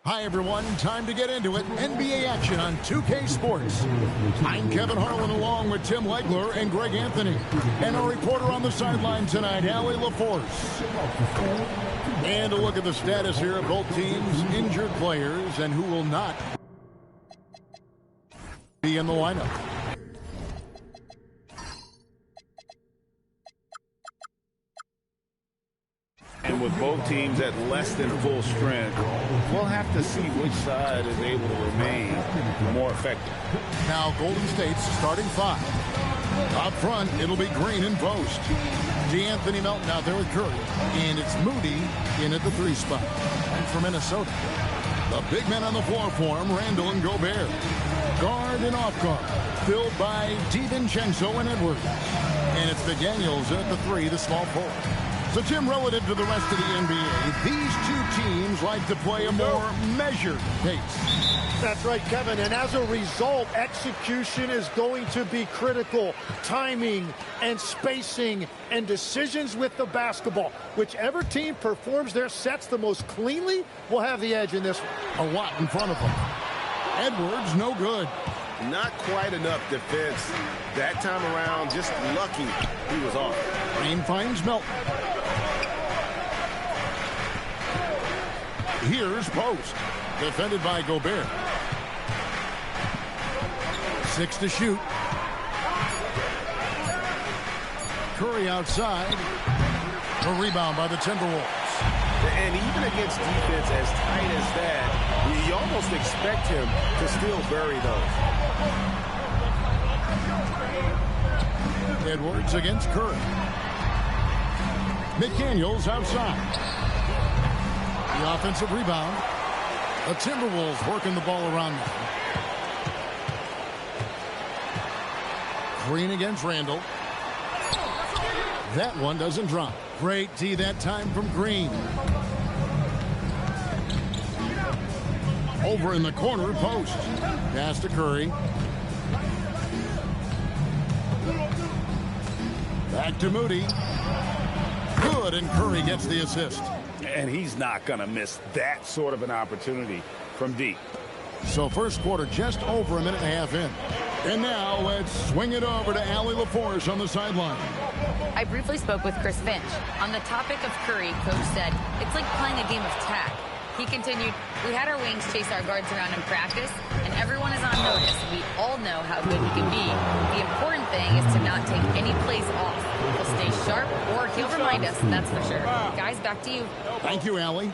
Hi, everyone. Time to get into it. NBA action on 2K Sports. I'm Kevin Harlan along with Tim Legler and Greg Anthony. And our reporter on the sideline tonight, Allie LaForce. And a look at the status here of both teams' injured players and who will not be in the lineup. And with both teams at less than full strength, we'll have to see which side is able to remain more effective. Now Golden State's starting five. Up front, it'll be Green in post. DeAnthony Melton out there with Curry. And it's Moody in at the 3 spot. And for Minnesota, the big men on the floor for him, Randall and Gobert. Guard and off guard, filled by DiVincenzo and Edwards. And it's McDaniels at the 3, the small forward. So, Tim, relative to the rest of the NBA, these two teams like to play a more measured pace. That's right, Kevin. And as a result, execution is going to be critical. Timing and spacing and decisions with the basketball. Whichever team performs their sets the most cleanly will have the edge in this one. A lot in front of them. Edwards, no good. Not quite enough defense that time around. Just lucky he was off. Green finds Melton. Here's Post, defended by Gobert. 6 to shoot. Curry outside. A rebound by the Timberwolves. And even against defense as tight as that, you almost expect him to still bury those. Edwards against Curry. McDaniels outside. The offensive rebound. The Timberwolves working the ball around now. Green against Randall. That one doesn't drop. Great D that time from Green. Over in the corner, Post. Pass to Curry. Back to Moody. Good, and Curry gets the assist. And he's not going to miss that sort of an opportunity from deep. So first quarter just over a minute and a half in. And now let's swing it over to Allie LaForce on the sideline. I briefly spoke with Chris Finch. On the topic of Curry, Coach said, it's like playing a game of tag. He continued, we had our wings chase our guards around in practice, and everyone is on notice. We all know how good he can be. The important thing is to not take any plays off. He'll stay sharp, or he'll remind us, that's for sure. Guys, back to you. Thank you, Allie.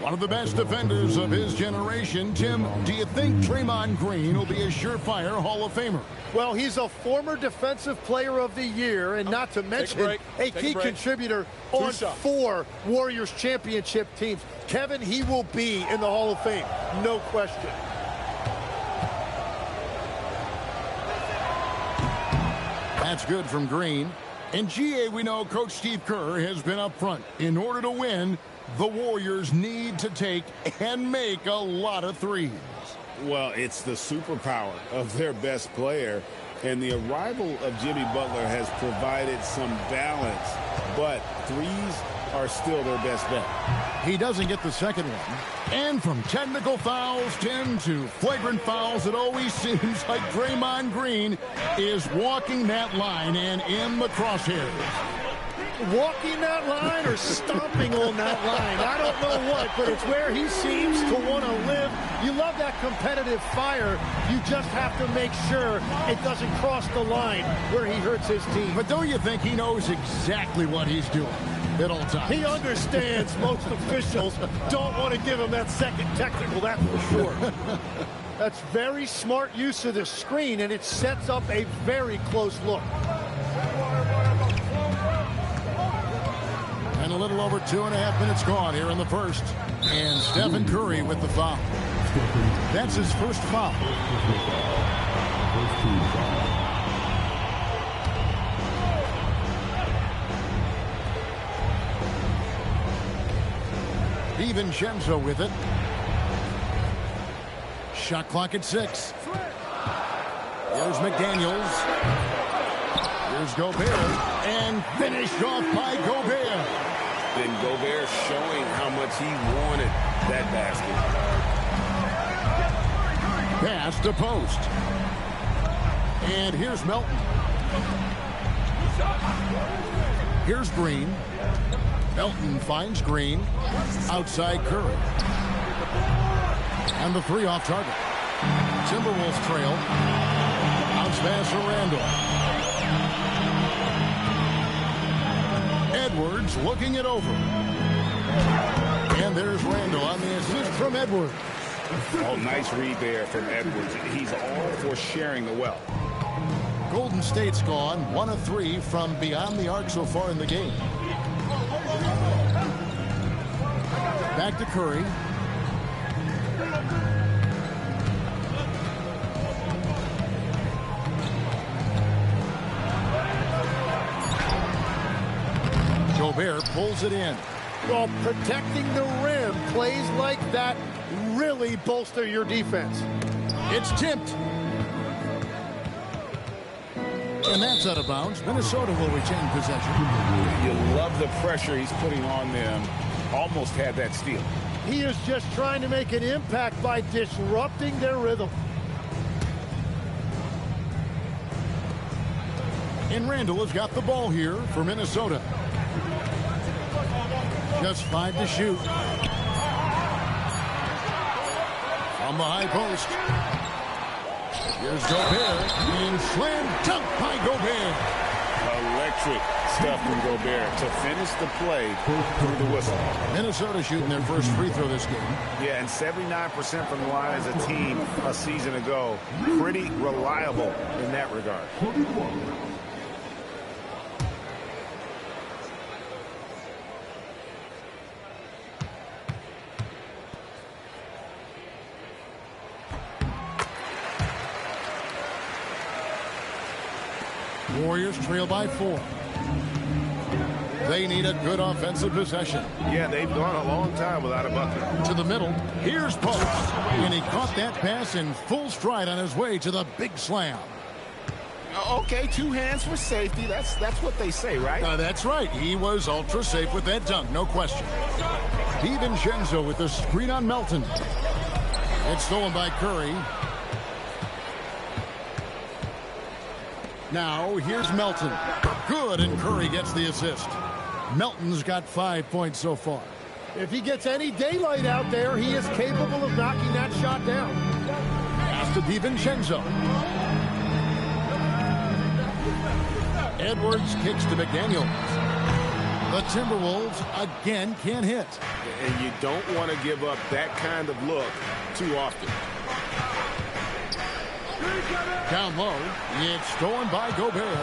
One of the best defenders of his generation. Tim, do you think Draymond Green will be a surefire Hall of Famer? Well, he's a former Defensive Player of the Year, and not to mention a key contributor on 4 Warriors championship teams. Kevin, he will be in the Hall of Fame, no question. That's good from Green. In GA, we know Coach Steve Kerr has been up front. In order to win, the Warriors need to take and make a lot of threes. Well, it's the superpower of their best player, and the arrival of Jimmy Butler has provided some balance, but threes are still their best bet. He doesn't get the second one. And from technical fouls, Tim, to flagrant fouls, it always seems like Draymond Green is walking that line and in the crosshairs. Walking that line or stomping on that line. I don't know what, but it's where he seems to want to live. You love that competitive fire. You just have to make sure it doesn't cross the line where he hurts his team. But don't you think he knows exactly what he's doing at all times? He understands most officials don't want to give him that second technical, that's for sure. That's very smart use of the screen, and it sets up a very close look. And a little over 2.5 minutes gone here in the first. And Stephen Curry with the foul. That's his first foul. DiVincenzo with it. Shot clock at 6. Here's McDaniels. Here's Gobert, and finished off by Gobert. Then Gobert showing how much he wanted that basket. Pass to post. And here's Melton. Here's Green. Melton finds Green. Outside Curry. And the three off target. Timberwolves trail. Bounce pass to Randall. Edwards looking it over. And there's Randall on the assist from Edwards. Oh, nice read there from Edwards. He's all for sharing the wealth. Golden State's gone 1 of 3 from beyond the arc so far in the game. Back to Curry. Gobert pulls it in. Well, protecting the rim, plays like that really bolster your defense. It's tipped. And that's out of bounds. Minnesota will retain possession. You love the pressure he's putting on them. Almost had that steal. He is just trying to make an impact by disrupting their rhythm. And Randall has got the ball here for Minnesota. Just 5 to shoot. From the high post. Here's Gobert. And slam dunk by Gobert. Electric stuff from Gobert to finish the play through the whistle. Minnesota shooting their first free throw this game. Yeah, and 79% from the line as a team a season ago. Pretty reliable in that regard. Warriors trail by 4. They need a good offensive possession. Yeah, they've gone a long time without a bucket. To the middle. Here's Post. And he caught that pass in full stride on his way to the big slam. Okay, 2 hands for safety. That's what they say, right? That's right. He was ultra safe with that dunk, no question. DiVincenzo with the screen on Melton. It's stolen by Curry. Now, here's Melton. Good, and Curry gets the assist. Melton's got 5 points so far. If he gets any daylight out there, he is capable of knocking that shot down. Pass to DiVincenzo. Edwards kicks to McDaniel. The Timberwolves again can't hit. And you don't want to give up that kind of look too often. Down low, it's stolen by Gobert.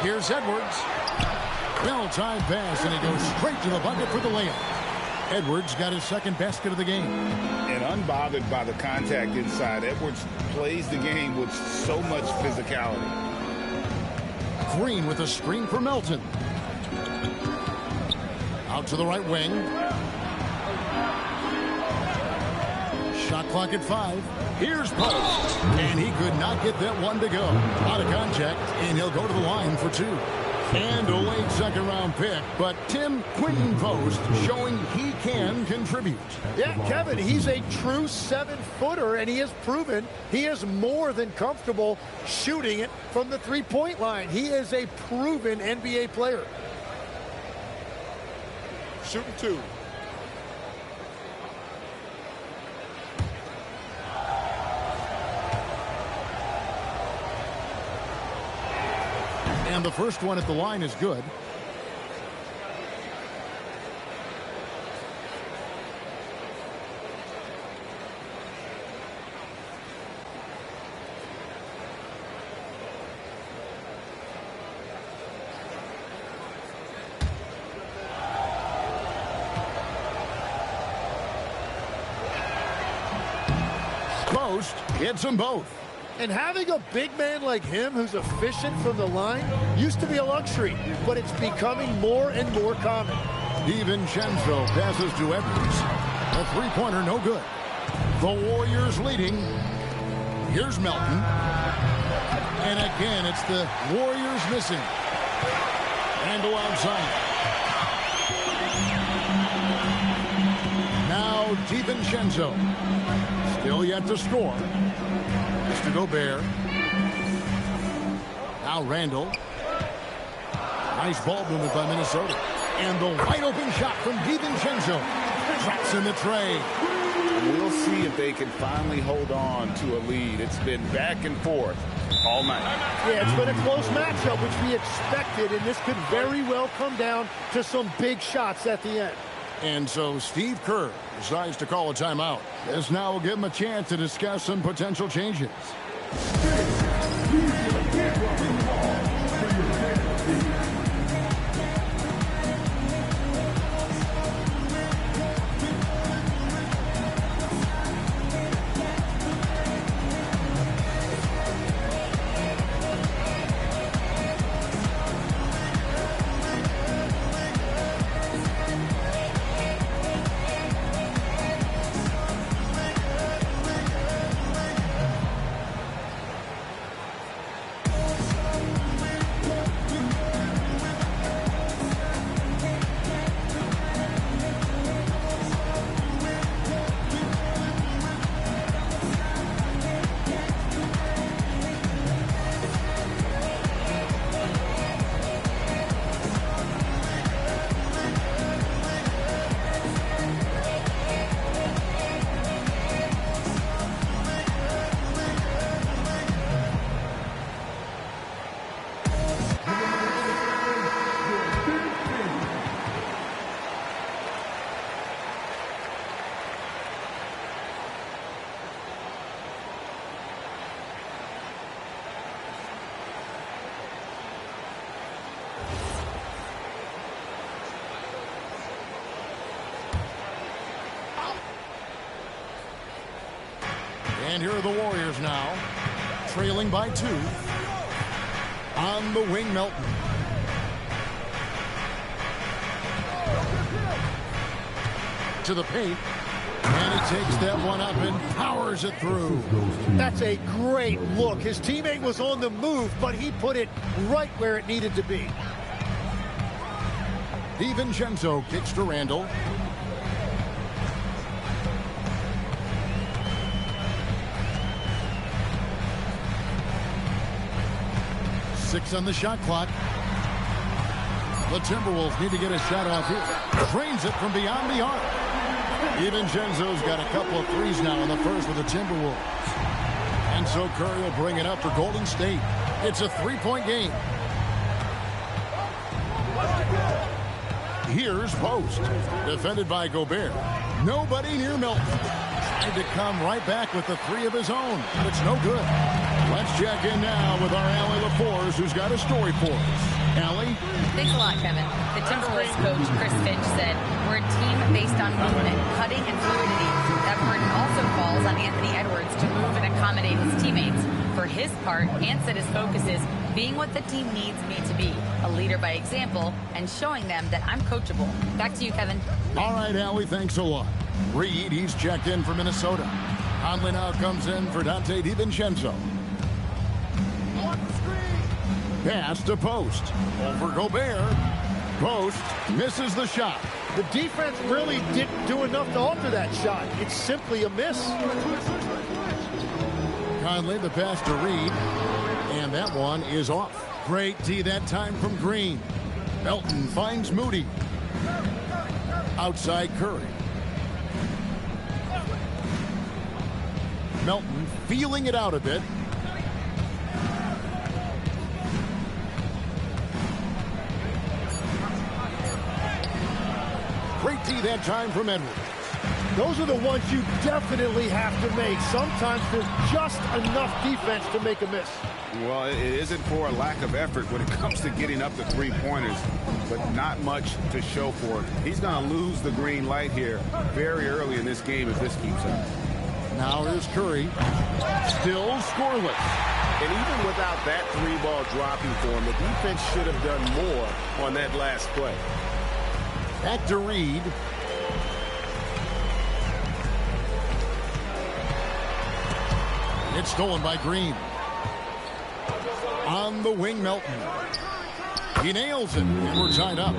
Here's Edwards. Well-timed pass, and he goes straight to the bucket for the layup. Edwards got his second basket of the game. And unbothered by the contact inside, Edwards plays the game with so much physicality. Green with a screen for Melton. Out to the right wing. Shot clock at 5. Here's Post. And he could not get that one to go. Out of contact, and he'll go to the line for 2. And a late second-round pick, but Tim Quinn Post showing he can contribute. Yeah, Kevin, he's a true 7-footer, and he has proven he is more than comfortable shooting it from the three-point line. He is a proven NBA player. Shooting 2. And the first one at the line is good. Post hits them both. And having a big man like him who's efficient from the line used to be a luxury, but it's becoming more and more common. DiVincenzo passes to Edwards. A three-pointer, no good. The Warriors leading. Here's Melton. And again, it's the Warriors missing. Randle outside. Now DiVincenzo. Still yet to score. It's to Gobert. Now Randle. Nice ball movement by Minnesota. And the wide open shot from DiVincenzo. Traps in the tray. We'll see if they can finally hold on to a lead. It's been back and forth all night. Yeah, it's been a close matchup, which we expected, and this could very well come down to some big shots at the end. And so Steve Kerr decides to call a timeout. This now will give him a chance to discuss some potential changes. And here are the Warriors now, trailing by 2. On the wing, Melton. To the paint. And he takes that one up and powers it through. That's a great look. His teammate was on the move, but he put it right where it needed to be. DiVincenzo kicks to Randle. Six on the shot clock. The Timberwolves need to get a shot off here. Drains it from beyond the arc. DiVincenzo's got a couple of threes now in the first with the Timberwolves. And so Curry will bring it up for Golden State. It's a three-point game. Here's Post. Defended by Gobert. Nobody near Melton. Tried to come right back with the three of his own, but it's no good. Let's check in now with our Allie LaForce, who's got a story for us. Allie? Thanks a lot, Kevin. The Timberwolves coach, Chris Finch, said, "We're a team based on movement, cutting, and fluidity. That burden also falls on Anthony Edwards to move and accommodate his teammates. For his part, Ant said his focus is being what the team needs me to be, a leader by example, and showing them that I'm coachable." Back to you, Kevin. All right, Allie, thanks a lot. Reed, he's checked in for Minnesota. Conley now comes in for Dante DiVincenzo. Pass to Post. Over Gobert. Post misses the shot. The defense really didn't do enough to alter that shot. It's simply a miss. Conley, the pass to Reed. And that one is off. Great D that time from Green. Melton finds Moody. Outside Curry. Melton feeling it out a bit. Great D that time from Edwards. Those are the ones you definitely have to make. Sometimes there's just enough defense to make a miss. Well, it isn't for a lack of effort when it comes to getting up the three-pointers, but not much to show for it. He's going to lose the green light here very early in this game if this keeps up. Now here's Curry. Still scoreless. And even without that three-ball dropping for him, the defense should have done more on that last play. Back to Reed. It's stolen by Green. on the wing, Melton. He nails it, and we're tied up.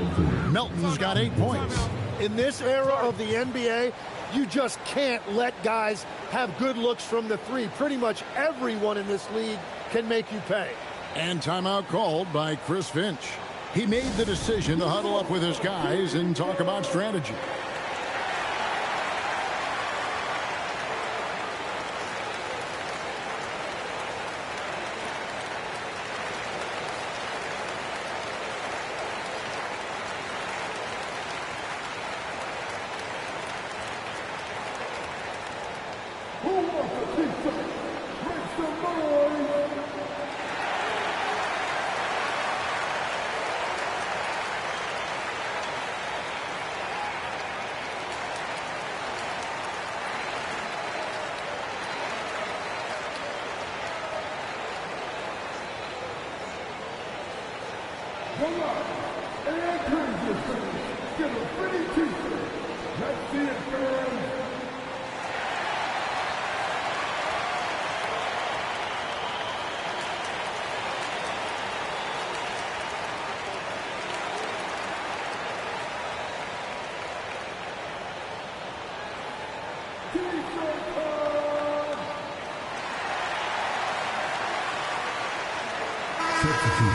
Melton's got 8 points. In this era of the NBA, you just can't let guys have good looks from the three. Pretty much everyone in this league can make you pay. And timeout called by Chris Finch. He made the decision to huddle up with his guys and talk about strategy.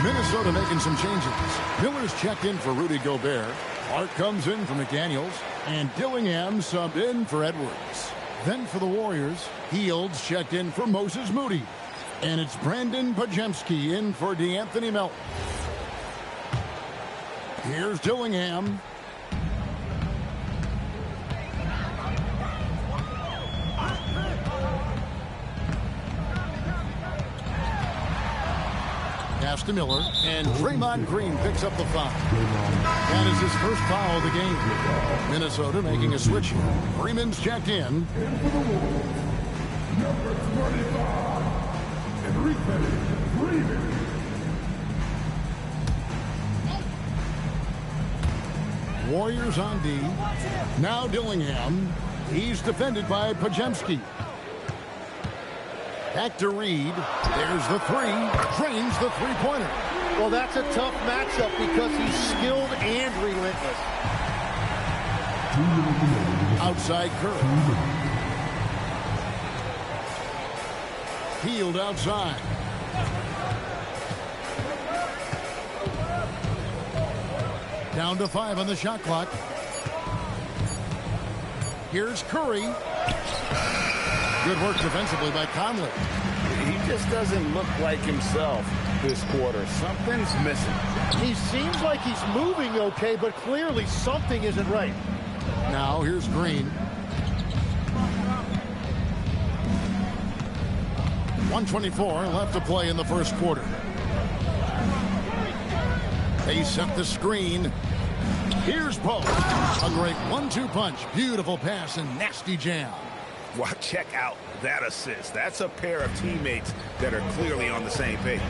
Minnesota making some changes. Miller's checked in for Rudy Gobert. Clark comes in for McDaniels. And Dillingham subbed in for Edwards. Then for the Warriors, Fields checked in for Moses Moody. And it's Brandon Pajemski in for DeAnthony Melton. Here's Dillingham. Pass to Miller, and Draymond Green picks up the foul. That is his first foul of the game. Minnesota making a switch here. Freeman's checked in. Number 25, Enrique Freeman. Warriors on D. Now Dillingham. He's defended by Pajemski. Back to Reed. There's the three. Drains the three-pointer. Well, that's a tough matchup because he's skilled and relentless. Outside Curry. Field outside. Down to 5 on the shot clock. Here's Curry. Good work defensively by Conley. He just doesn't look like himself this quarter. Something's missing. He seems like he's moving okay, but clearly something isn't right. Now here's Green. 1:24 left to play in the first quarter. They set the screen. Here's Pope. A great 1-2 punch. Beautiful pass and nasty jam. Well, check out that assist. That's a pair of teammates that are clearly on the same page.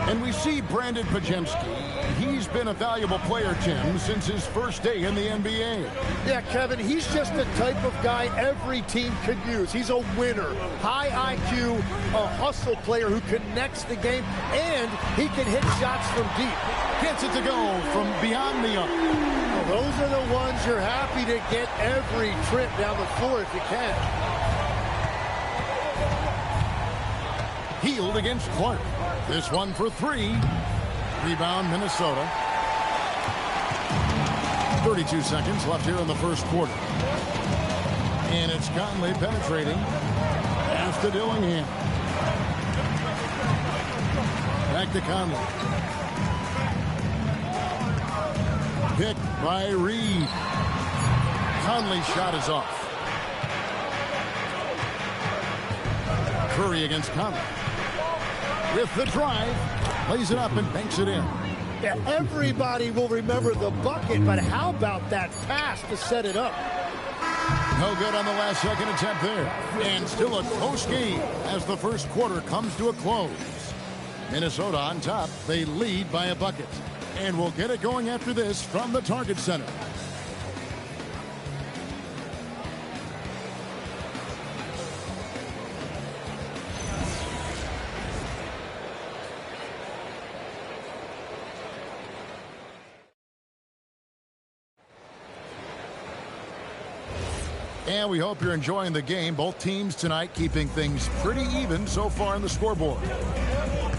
And we see Brandon Pajemski. He's been a valuable player, Tim, since his first day in the NBA. Yeah, Kevin, he's just the type of guy every team could use. He's a winner, high IQ, a hustle player who connects the game, and he can hit shots from deep. Gets it to go from beyond the arc. Well, those are the ones you're happy to get every trip down the floor if you can. Healed against Clark. This one for 3. Rebound, Minnesota. 32 seconds left here in the first quarter. And it's Conley penetrating. Pass to Dillingham. Back to Conley. Picked by Reed. Conley's shot is off. Curry against Conley. With the drive, lays it up and banks it in. Yeah, everybody will remember the bucket, but how about that pass to set it up? No good on the last second attempt there. And still a close game as the first quarter comes to a close. Minnesota on top. They lead by a bucket. And we'll get it going after this from the Target Center. And we hope you're enjoying the game. Both teams tonight keeping things pretty even so far on the scoreboard.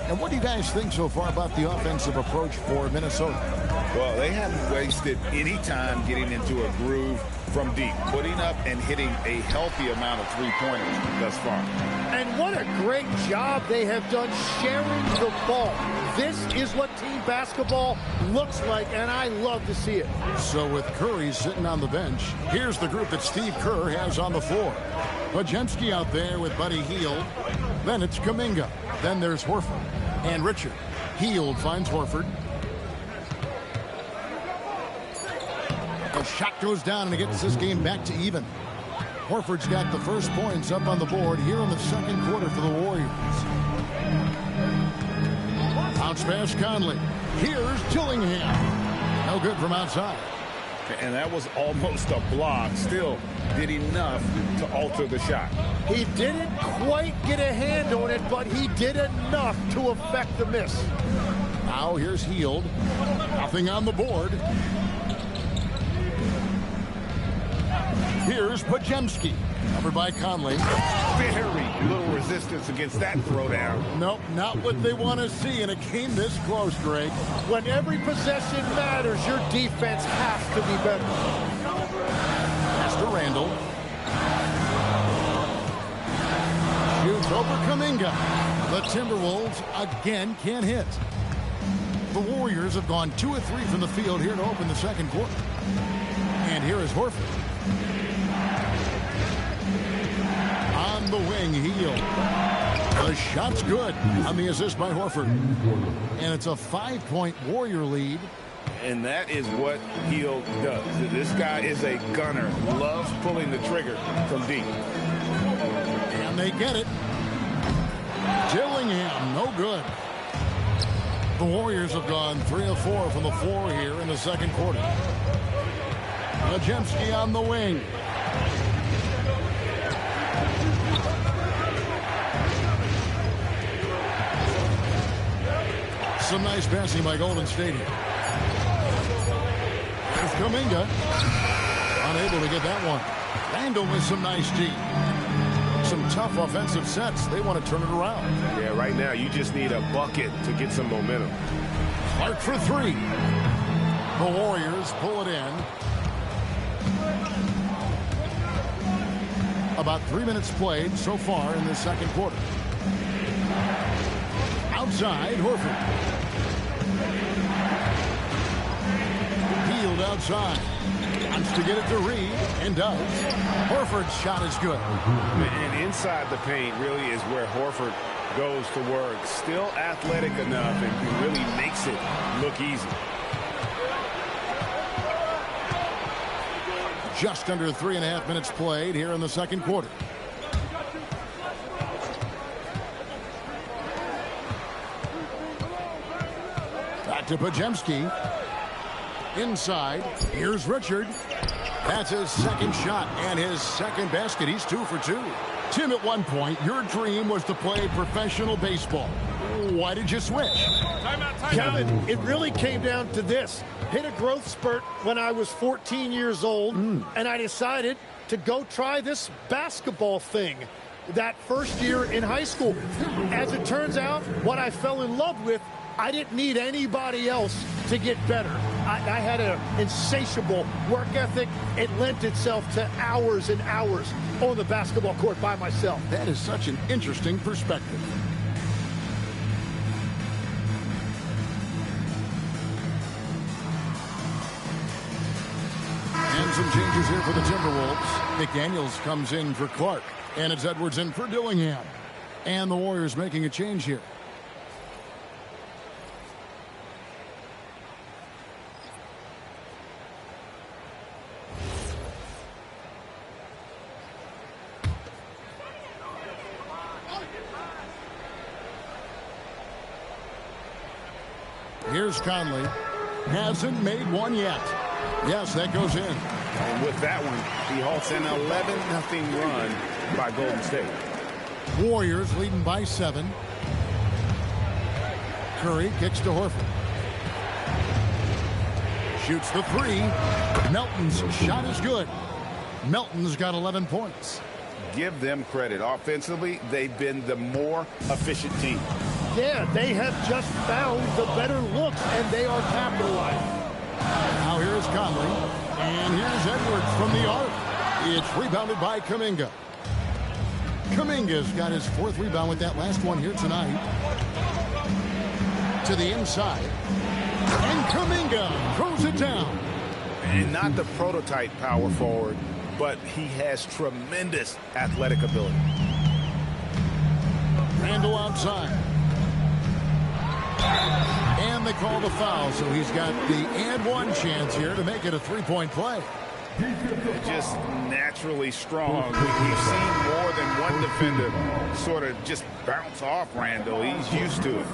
And what do you guys think so far about the offensive approach for Minnesota? Well, they haven't wasted any time getting into a groove from deep, putting up and hitting a healthy amount of three-pointers thus far. And what a great job they have done sharing the ball. This is what team basketball looks like, and I love to see it. So with Curry sitting on the bench, here's the group that Steve Kerr has on the floor. Podziemski out there with Buddy Hield. Then it's Kuminga. Then there's Horford and Richard. Hield finds Horford. The shot goes down, and it gets this game back to even. Horford's got the first points up on the board here in the second quarter for the Warriors. Bounce pass Conley. Here's Dillingham. No good from outside. And that was almost a block. Still did enough to alter the shot. He didn't quite get a hand on it, but he did enough to affect the miss. Now here's Hield. Nothing on the board. Here's Podziemski. Covered by Conley. Very little resistance against that throwdown. Nope, not what they want to see in a game this close, Greg. When every possession matters, your defense has to be better. Pass to Randall. Shoots over Kuminga. The Timberwolves again can't hit. The Warriors have gone 2 of 3 from the field here to open the second quarter. And here is Horford. On the wing, Hield. The shot's good on the assist by Horford. And it's a 5-point Warrior lead. And that is what Hield does. This guy is a gunner. Loves pulling the trigger from deep. And they get it. Dillingham, no good. The Warriors have gone 3 of 4 from the floor here in the second quarter. Podziemski on the wing. Some nice passing by Golden State here. There's Kuminga. Unable to get that one. Randall with some nice D. Some tough offensive sets. They want to turn it around. Yeah, right now you just need a bucket to get some momentum. Clark for 3. The Warriors pull it in. About 3 minutes played so far in the second quarter. Outside, Horford. Hield outside. Wants to get it to Reed, and does. Horford's shot is good. And inside the paint really is where Horford goes to work. Still athletic enough and really makes it look easy. Just under 3.5 minutes played here in the second quarter. Back to Podziemski. Inside. Here's Richard. That's his second shot and his second basket. He's 2 for 2. Tim, at one point, your dream was to play professional baseball. Why did you switch? Kevin, it really came down to this. Hit a growth spurt when I was 14 years old, and I decided to go try this basketball thing that first year in high school. As it turns out, what I fell in love with, I didn't need anybody else to get better. I had an insatiable work ethic. It lent itself to hours and hours on the basketball court by myself. That is such an interesting perspective. And some changes here for the Timberwolves. McDaniels comes in for Clark. And it's Edwards in for Dillingham. And the Warriors making a change here. Here's Conley. Hasn't made one yet. Yes, that goes in. And with that one, he halts an 11-0 run by Golden State. Warriors leading by 7. Curry kicks to Horford. Shoots the 3. Melton's shot is good. Melton's got 11 points. Give them credit. Offensively, they've been the more efficient team. Yeah, they have just found the better looks, and they are capitalizing. Now here's Conley, and here's Edwards from the arc. It's rebounded by Kuminga. Kuminga's got his 4th rebound with that last one here tonight. To the inside, and Kuminga throws it down. And not the prototype power forward, but he has tremendous athletic ability. Randall outside. And they call the foul, so he's got the and one chance here to make it a 3-point play. Just naturally strong. We've seen more than one defender sort of just bounce off Randall. He's used to it.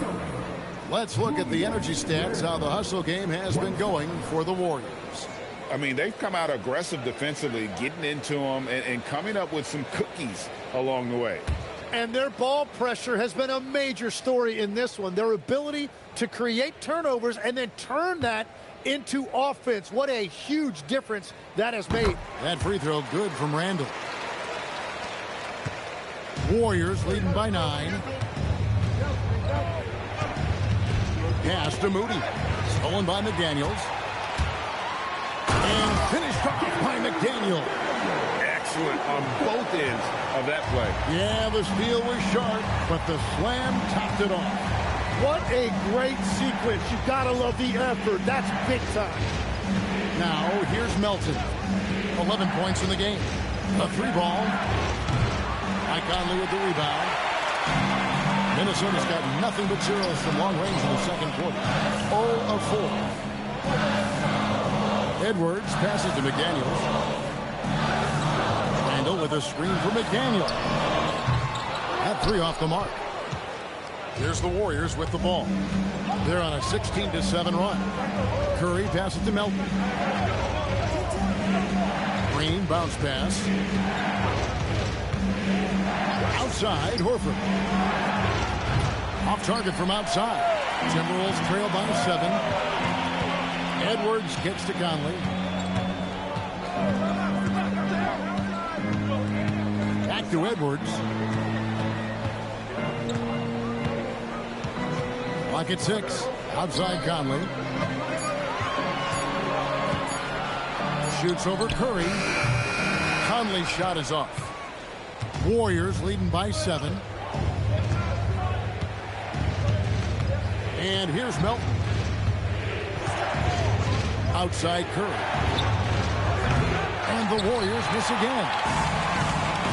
Let's look at the energy stats, how the hustle game has been going for the Warriors. I mean, they've come out aggressive defensively, getting into them and coming up with some cookies along the way. And their ball pressure has been a major story in this one. Their ability to create turnovers and then turn that into offense. What a huge difference that has made. That free throw good from Randall. Warriors leading by 9. Pass to Moody. Stolen by McDaniels. And finished off by McDaniel. Excellent on both ends of that play. Yeah, the steal was sharp, but the slam topped it off. What a great sequence. You gotta love the effort. That's big time. Now, here's Melton. 11 points in the game. A 3-ball. Mike Conley with the rebound. Minnesota's got nothing but zeros from long range in the second quarter. 0 of 4. Edwards passes to McDaniels. Randall with a screen for McDaniel. That 3 off the mark. Here's the Warriors with the ball. They're on a 16-7 run. Curry passes to Melton. Green bounce pass. Outside, Horford. Off target from outside. Timberwolves trail by 7. Edwards gets to Conley. Back to Edwards. Clock at 6. Outside Conley. Shoots over Curry. Conley's shot is off. Warriors leading by 7. And here's Melton. Outside Curry. And the Warriors miss again.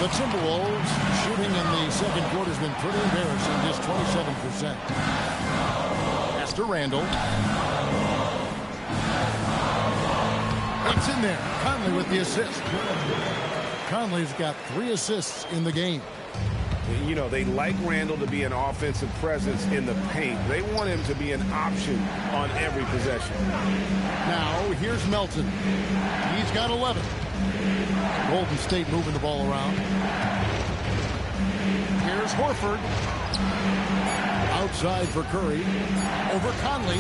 The Timberwolves shooting in the second quarter has been pretty embarrassing, just 27%. Pass to Randall. It's in there. Conley with the assist. Conley's got 3 assists in the game. You know, they like Randall to be an offensive presence in the paint. They want him to be an option on every possession. Now, here's Melton. He's got 11. Golden State moving the ball around. Here's Horford. Outside for Curry. Over Conley.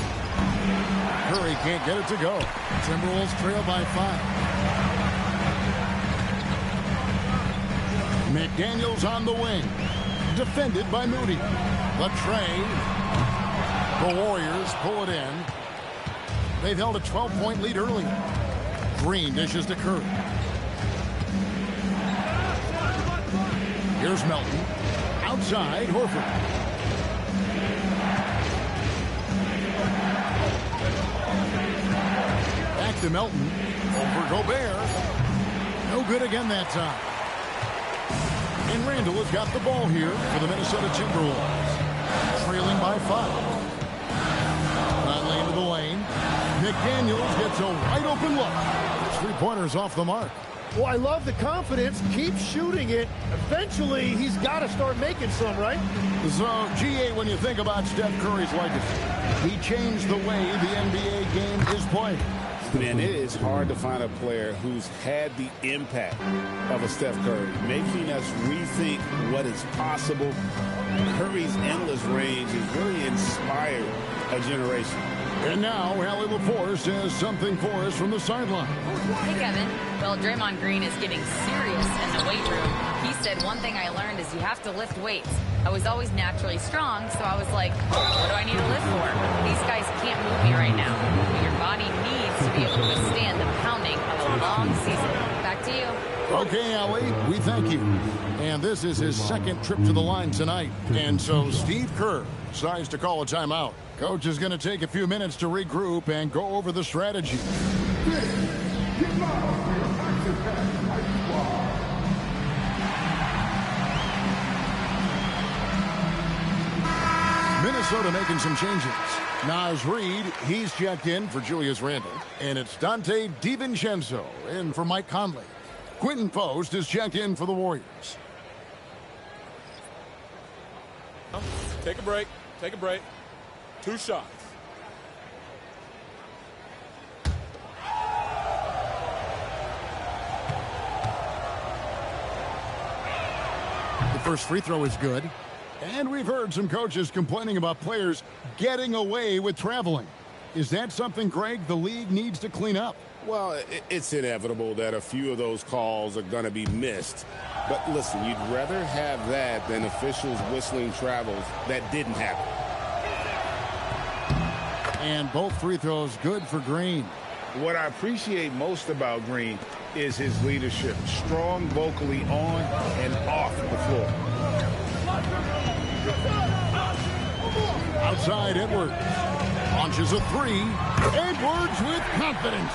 Curry can't get it to go. Timberwolves trail by 5. McDaniels on the wing. Defended by Moody. The tray. The Warriors pull it in. They've held a 12-point lead earlier. Green dishes to Curry. Here's Melton. Outside, Horford. Back to Melton. Over Gobert. No good again that time. And Randall has got the ball here for the Minnesota Timberwolves. Trailing by 5. Conley into the lane. McDaniels gets a wide open look. 3-pointers off the mark. Well, I love the confidence. Keep shooting it. Eventually, he's got to start making some, right? So, GA, when you think about Steph Curry's legacy, he changed the way the NBA game is played. Man, it is hard to find a player who's had the impact of a Steph Curry, making us rethink what is possible. Curry's endless range has really inspired a generation. And now, Allie LaForce has something for us from the sideline. Hey, Kevin. Well, Draymond Green is getting serious in the weight room. He said, one thing I learned is you have to lift weights. I was always naturally strong, so I was like, what do I need to lift for? These guys can't move me right now. But your body needs to be able to withstand the pounding of a long season. Back to you. Okay, Allie, we thank you. And this is his second trip to the line tonight. And so Steve Kerr decides to call a timeout. Coach is going to take a few minutes to regroup and go over the strategy. Minnesota making some changes. Naz Reid, he's checked in for Julius Randle. And it's Dante DiVincenzo in for Mike Conley. Quentin Post is checked in for the Warriors. Take a break. Take a break. 2 shots. The first free throw is good. And we've heard some coaches complaining about players getting away with traveling. Is that something, Greg, the league needs to clean up? Well, it's inevitable that a few of those calls are going to be missed. But listen, you'd rather have that than officials whistling travels that didn't happen. And both free throws good for Green. What I appreciate most about Green is his leadership. Strong vocally on and off the floor. Outside Edwards. Launches a 3. Edwards with confidence.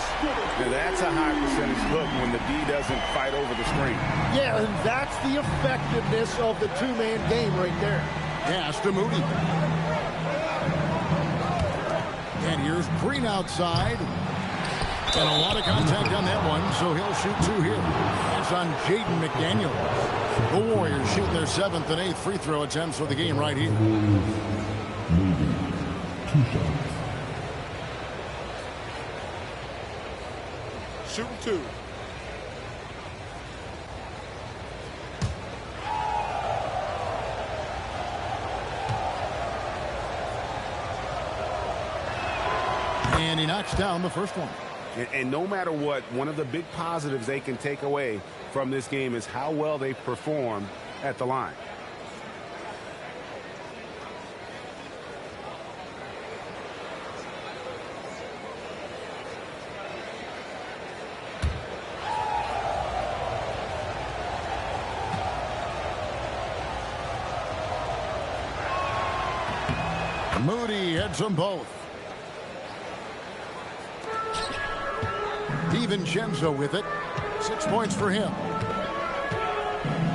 Now that's a high percentage hook when the D doesn't fight over the screen. Yeah, and that's the effectiveness of the two-man game right there. Pass to Moody. And here's Green outside. And a lot of contact on that one, so he'll shoot 2 here. That's on Jaden McDaniels. The Warriors shoot their 7th and 8th free throw attempts for the game right here. Shooting 2. And he knocks down the first one. And no matter what, one of the big positives they can take away from this game is how well they performed at the line. Moody hits them both. DiVincenzo with it. 6 points for him.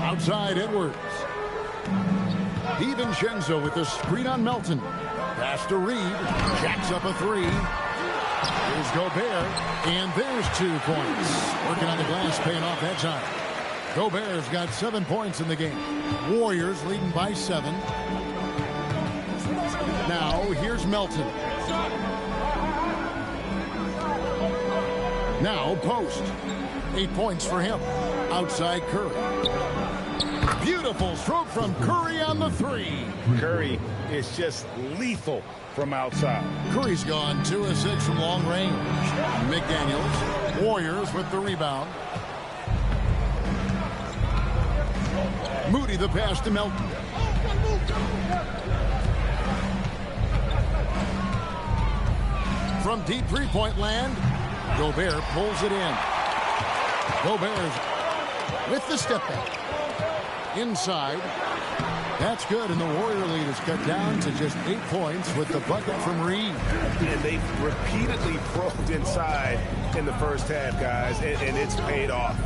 Outside Edwards. DiVincenzo with the screen on Melton. Pass to Reed. Jacks up a 3. Here's Gobert. And there's 2 points. Working on the glass, paying off that time. Gobert's got 7 points in the game. Warriors leading by 7. Now, here's Melton. Now, Post. 8 points for him. Outside Curry. Beautiful stroke from Curry on the 3. Curry is just lethal from outside. Curry's gone 2 of 6 from long range. McDaniels. Warriors with the rebound. Moody the pass to Melton. From deep three-point land, Gobert pulls it in. Gobert's with the step back. Inside. That's good, and the Warrior lead is cut down to just 8 points with the bucket from Reed. And they've repeatedly probed inside in the first half, guys, and it's paid off.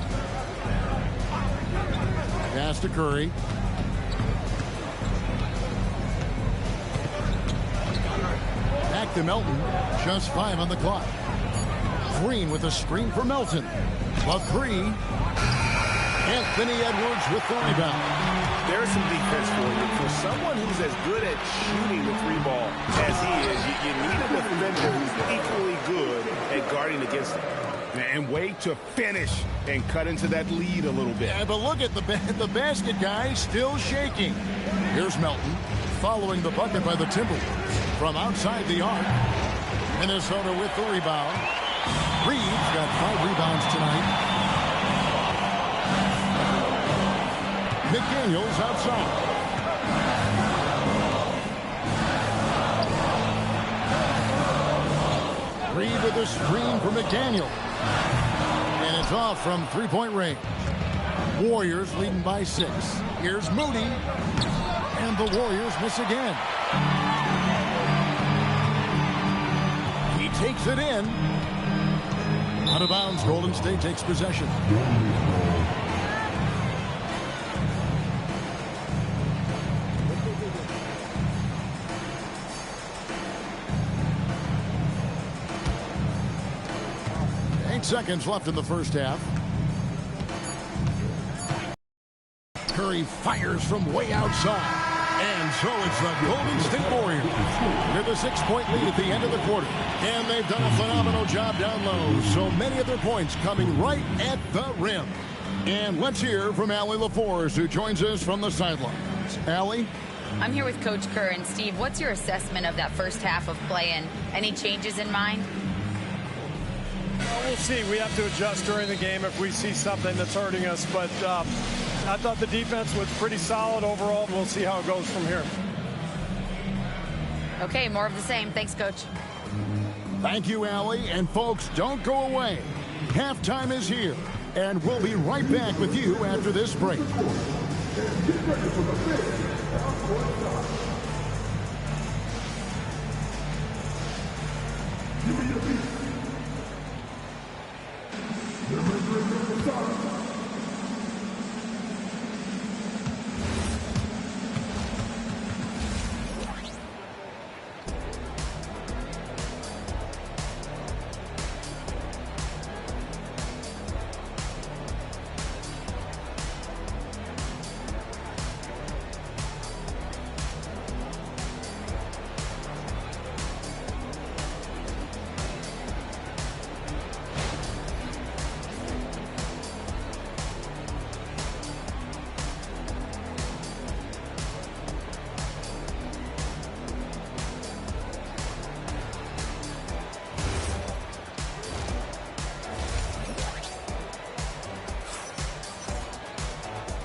Pass to Curry. Back to Melton. Just 5 on the clock. Green with a screen for Melton. A 3. Anthony Edwards with the rebound. There's some defense for you. For someone who's as good at shooting the 3-ball as he is, you need a defender who's equally good at guarding against him. And wait to finish and cut into that lead a little bit. Yeah, but look at the basket, guys, still shaking. Here's Melton. following the bucket by the Timberwolves. From outside the arc, Minnesota with the rebound. Reeves got 5 rebounds tonight. McDaniels outside. Reed with a screen for McDaniel. And it's off from three-point range. Warriors leading by 6. Here's Moody. And the Warriors miss again. He takes it in. Out of bounds, Golden State takes possession. Seconds left in the first half. Curry fires from way outside. And so it's the Golden State Warriors with a 6-point lead at the end of the quarter. And they've done a phenomenal job down low. So many of their points coming right at the rim. And let's hear from Allie LaForce, who joins us from the sidelines. Allie? I'm here with Coach Kerr. And Steve, what's your assessment of that first half of play and any changes in mind? We'll see. We have to adjust during the game if we see something that's hurting us. But I thought the defense was pretty solid overall. We'll see how it goes from here. Okay, more of the same. Thanks, Coach. Thank you, Allie. And folks, don't go away. Halftime is here. And we'll be right back with you after this break.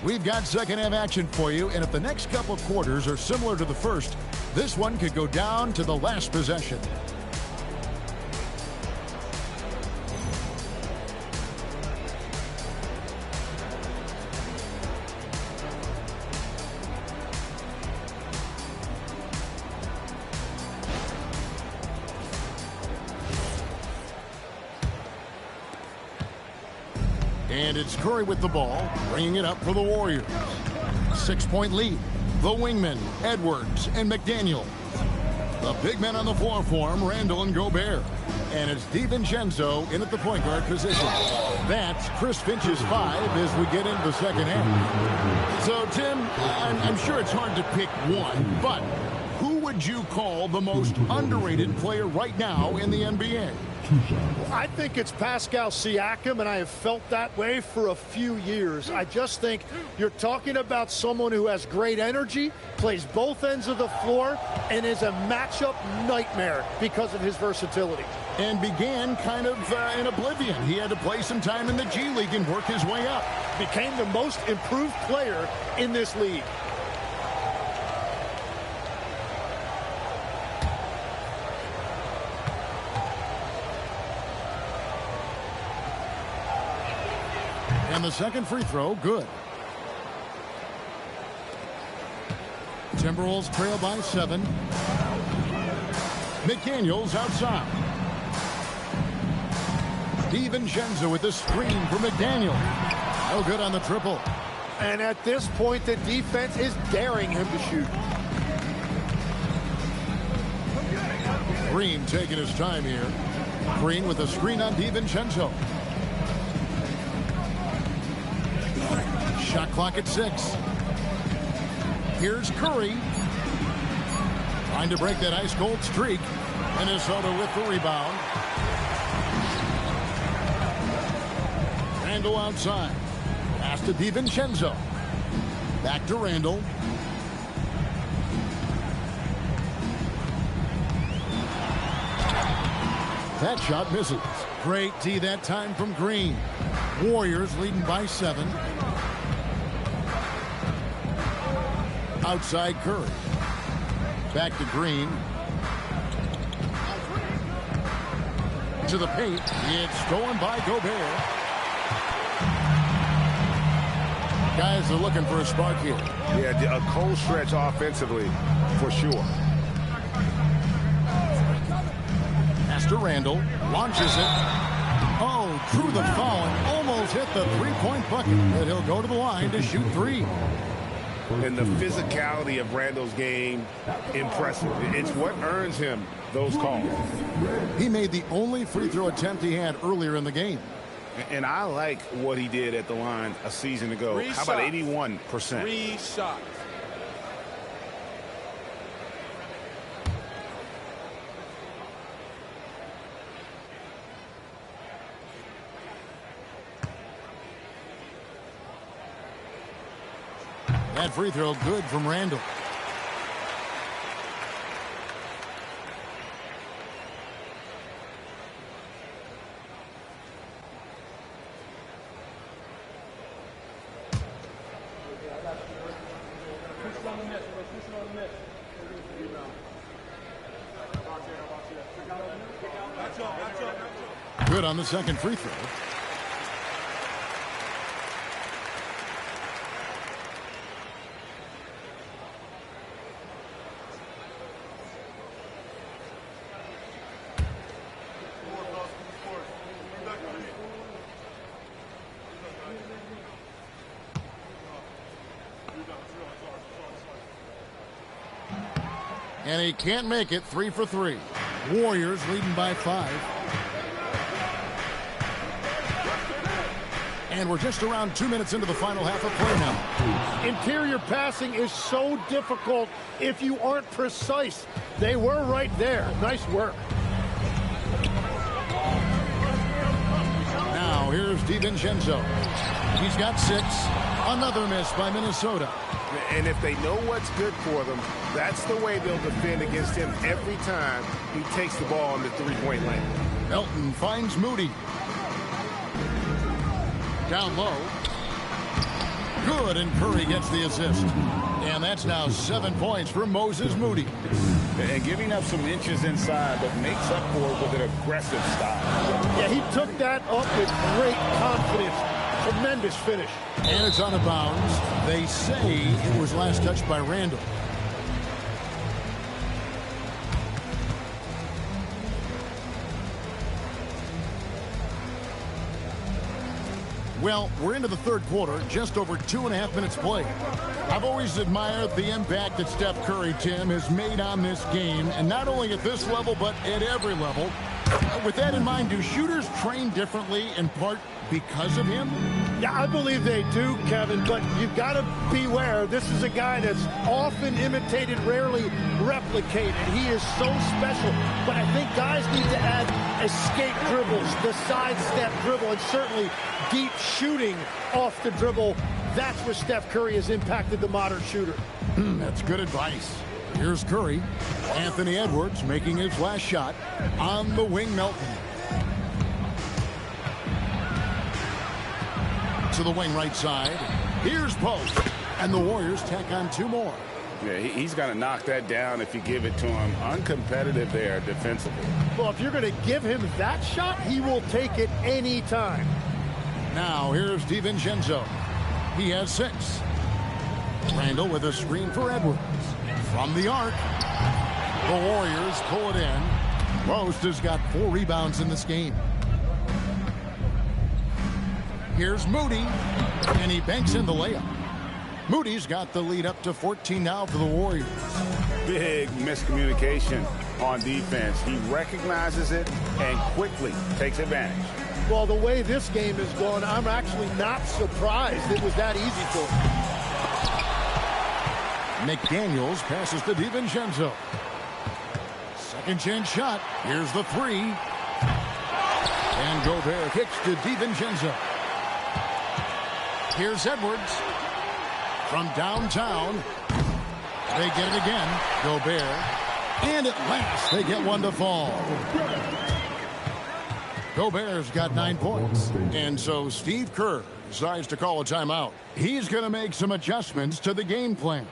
We've got second half action for you, and if the next couple quarters are similar to the first, this one could go down to the last possession. And it's Curry with the ball, bringing it up for the Warriors. 6-point lead. The wingmen, Edwards and McDaniel. The big men on the floor for him, Randall and Gobert. And it's DiVincenzo in at the point guard position. That's Chris Finch's 5 as we get into the second half. So, Tim, I'm sure it's hard to pick one, but who would you call the most underrated player right now in the NBA? I think it's Pascal Siakam, and I have felt that way for a few years. I just think you're talking about someone who has great energy, plays both ends of the floor, and is a matchup nightmare because of his versatility. And began kind of in oblivion. He had to play some time in the G League and work his way up. Became the most improved player in this league. And the second free throw, good. Timberwolves trail by 7. McDaniels outside. DiVincenzo with the screen for McDaniel. No good on the triple. And at this point, the defense is daring him to shoot. Green taking his time here. Green with a screen on DiVincenzo. Shot clock at 6. Here's Curry. Trying to break that ice-cold streak. Minnesota with the rebound. Randall outside. Pass to DiVincenzo. Back to Randall. That shot misses. Great D that time from Green. Warriors leading by 7. Outside Curry. Back to Green. To the paint. It's stolen by Gobert. Guys are looking for a spark here. Yeah, a cold stretch offensively for sure. Pass to Randall. Launches it. Oh, drew the foul and almost hit the three-point bucket. But he'll go to the line to shoot 3. And the physicality of Randall's game, impressive. It's what earns him those calls. He made the only free throw attempt he had earlier in the game. And I like what he did at the line a season ago. How about 81%? 3 shots. That free throw good from Randall. Good on the second free throw. And he can't make it. 3 for 3. Warriors leading by 5. And we're just around 2 minutes into the final half of play now. Interior passing is so difficult if you aren't precise. They were right there. Nice work. Now here's DiVincenzo. He's got 6. Another miss by Minnesota. And if they know what's good for them, that's the way they'll defend against him every time he takes the ball in the three-point lane. Melton finds Moody. Down low. Good, and Curry gets the assist. And that's now 7 points for Moses Moody. And giving up some inches inside, but makes up for it with an aggressive style. Yeah, he took that up with great confidence. Tremendous finish. And it's out of bounds. They say it was last touched by Randall. Well, we're into the third quarter, just over 2.5 minutes played. I've always admired the impact that Steph Curry, Tim, has made on this game, and not only at this level, but at every level. With that in mind, do shooters train differently in part because of him? Yeah, I believe they do, Kevin, but you've got to beware. This is a guy that's often imitated, rarely replicated. He is so special, but I think guys need to add escape dribbles, the sidestep dribble, and certainly deep shooting off the dribble. That's where Steph Curry has impacted the modern shooter. That's good advice. Here's Curry. Anthony Edwards making his last shot on the wing. Melton. To the wing right side. Here's Post. And the Warriors tack on 2 more. Yeah, he's got to knock that down if you give it to him. Uncompetitive there defensively. Well, if you're going to give him that shot, he will take it any time. Now here's DiVincenzo. He has 6. Randall with a screen for Edwards. From the arc. The Warriors pull it in. Post has got 4 rebounds in this game. Here's Moody. And he banks in the layup. Moody's got the lead up to 14 now for the Warriors. Big miscommunication on defense. He recognizes it and quickly takes advantage. Well, the way this game is going, I'm actually not surprised it was that easy for him. McDaniels passes to DiVincenzo. Second chance shot. Here's the 3. And Gobert kicks to DiVincenzo. Here's Edwards. From downtown. They get it again. Gobert. And at last, they get one to fall. Gobert's got 9 points. And so Steve Kerr decides to call a timeout. He's going to make some adjustments to the game plan.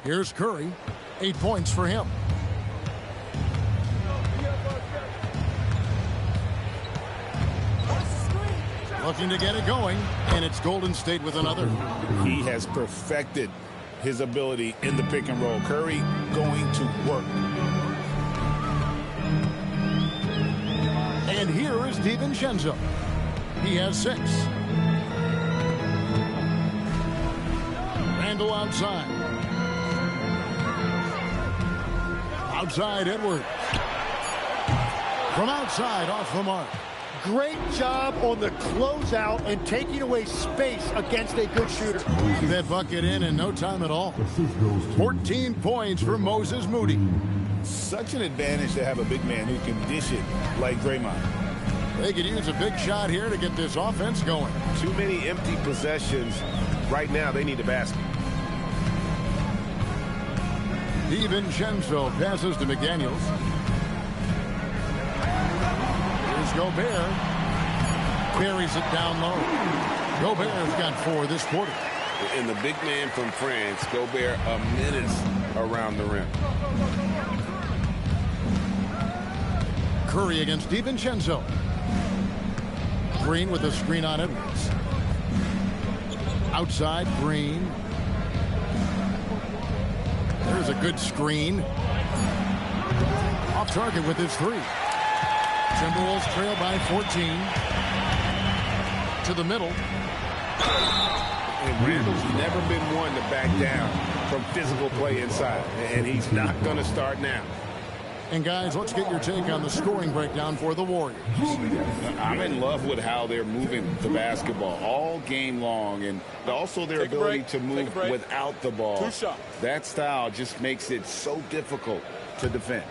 Here's Curry. 8 points for him. Looking to get it going, and it's Golden State with another. He has perfected his ability in the pick and roll. Curry going to work. And here is DiVincenzo. He has 6. Randle outside. Outside, Edwards. From outside, off the mark. Great job on the closeout and taking away space against a good shooter. That bucket in no time at all. 14 points for Moses Moody. Such an advantage to have a big man who can dish it like Draymond. They could use a big shot here to get this offense going. Too many empty possessions. Right now, they need a basket. DiVincenzo passes to McDaniels. Here's Gobert. Carries it down low. Gobert's got 4 this quarter. And the big man from France, Gobert, a menace around the rim. Curry against DiVincenzo. Green with a screen on Edwards. Outside, Green. There's a good screen. Off target with his 3. Timberwolves trail by 14. To the middle. And Randall's never been one to back down from physical play inside. And he's not going to start now. And guys, let's get your take on the scoring breakdown for the Warriors. I'm in love with how they're moving the basketball all game long, and also their ability to move without the ball. 2 shots. That style just makes it so difficult to defend.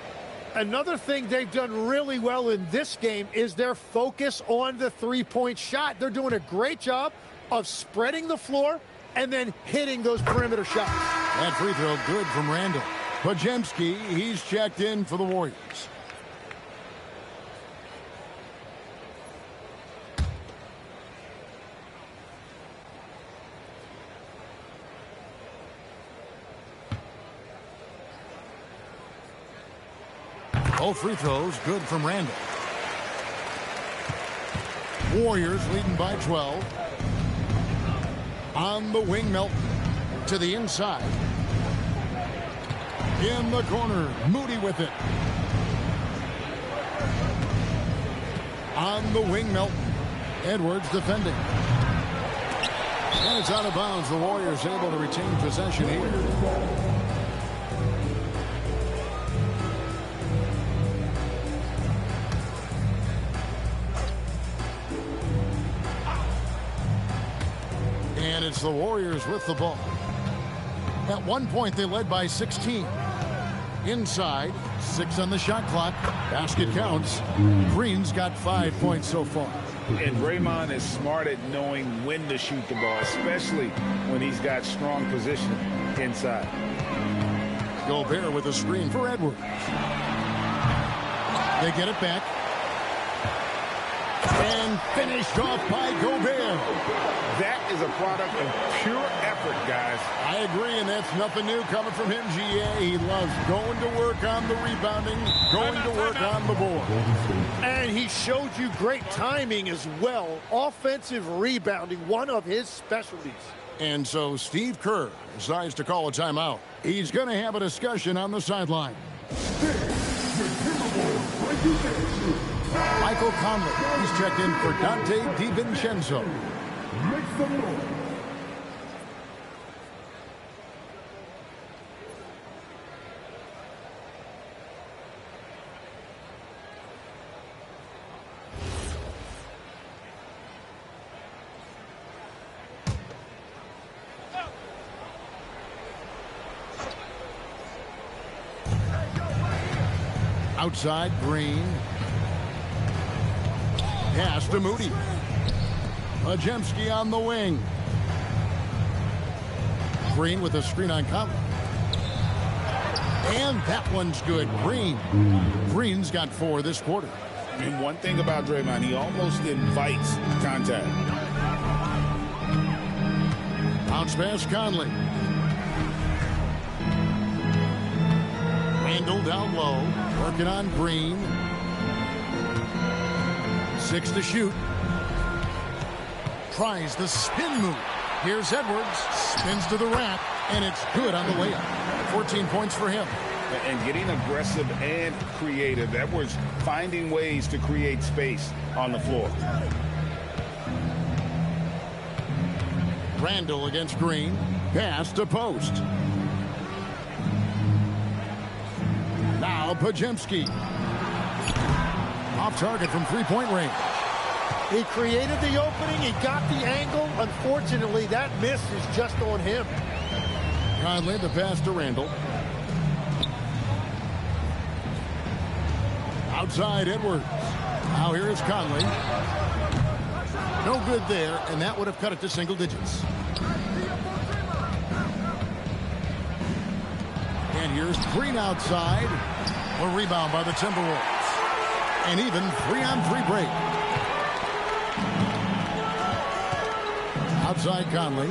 Another thing they've done really well in this game is their focus on the three-point shot. They're doing a great job of spreading the floor and then hitting those perimeter shots. That free throw good from Randle. Podziemski, he's checked in for the Warriors. Both free throws good from Randle. Warriors leading by 12. On the wing, Melton to the inside. In the corner, Moody with it. On the wing, Melton. Edwards defending. And it's out of bounds. The Warriors able to retain possession here. And it's the Warriors with the ball. At one point, they led by 16. Inside, 6 on the shot clock. Basket counts. Green's got 5 points so far. And Draymond is smart at knowing when to shoot the ball, especially when he's got strong position inside. Gobert with a screen for Edwards. They get it back. And finished off by Gobert. That is a product of pure effort, guys. I agree, and that's nothing new coming from him, GA. He loves going to work on the rebounding, going to work on the board. And he showed you great timing as well. Offensive rebounding, one of his specialties. And so Steve Kerr decides to call a timeout. He's going to have a discussion on the sideline. Michael Conley, he's checked in for Dante DiVincenzo. Make some noise. Outside, Green. Pass to Moody. Pajemski on the wing. Green with a screen on Conley. And that one's good. Green's got 4 this quarter. And one thing about Draymond, he almost invites contact. Bounce pass, Conley. Randall down low, working on Green. 6 to shoot. Tries the spin move. Here's Edwards, spins to the rack, and it's good on the layup. 14 points for him. And getting aggressive and creative. Edwards finding ways to create space on the floor. Randall against Green. Pass to post. Now Pajemski. Off target from three-point range. He created the opening. He got the angle. Unfortunately, that miss is just on him. Conley, the pass to Randall. Outside, Edwards. Now here is Conley. No good there, and that would have cut it to single digits. And here's Green outside. A rebound by the Timberwolves. An even 3-on-3 break. Outside Conley.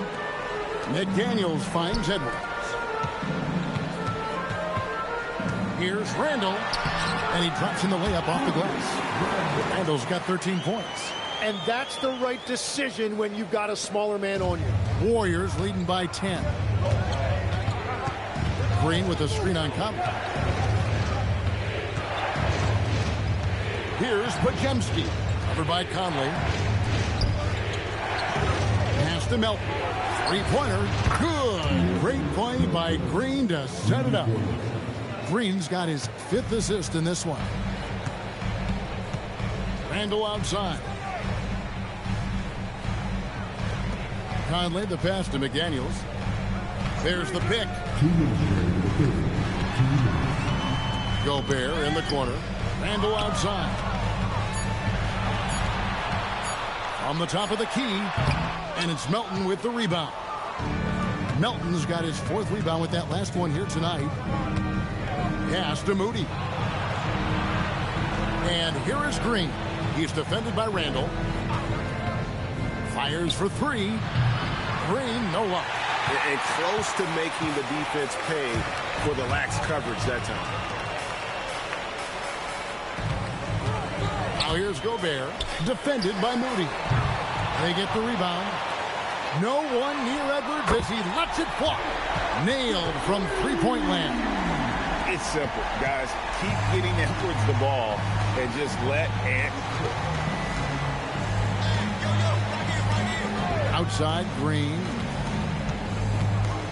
McDaniels finds Edwards. Here's Randall. And he drops in the layup off the glass. Randall's got 13 points. And that's the right decision when you've got a smaller man on you. Warriors leading by 10. Green with a screen on Conley. Here's Pajemski. Covered by Conley. Pass to Melton. Three-pointer. Good. Great play by Green to set it up. Green's got his 5th assist in this one. Randall outside. Conley, the pass to McDaniels. There's the pick. Gobert in the corner. Randall outside. On the top of the key. And it's Melton with the rebound. Melton's got his 4th rebound with that last one here tonight. Pass to Moody. And here is Green. He's defended by Randall. Fires for 3. Green, no luck. And close to making the defense pay for the lax coverage that time. Now here's Gobert. Defended by Moody. They get the rebound. No one near Edwards as he lets it fly. Nailed from three-point land. It's simple, guys. Keep getting Edwards the ball and just let Ant cook. Outside, Green.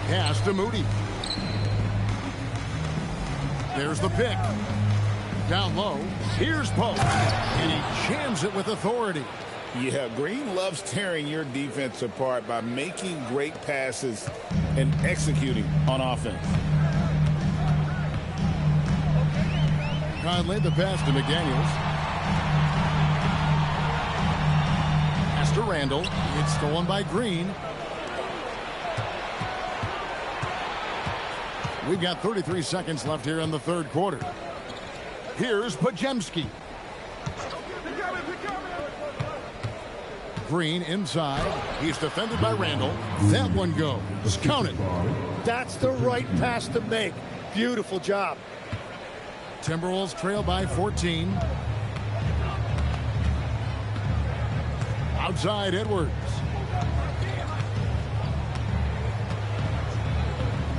Pass to Moody. There's the pick. Down low. Here's Pope. And he jams it with authority. Yeah, Green loves tearing your defense apart by making great passes and executing on offense. Conley, the pass to McDaniels. Pass to Randall. It's stolen by Green. We've got 33 seconds left here in the 3rd quarter. Here's Pajemski. Green inside. He's defended by Randall. That one goes. Count it. That's the right pass to make. Beautiful job. Timberwolves trail by 14. Outside, Edwards.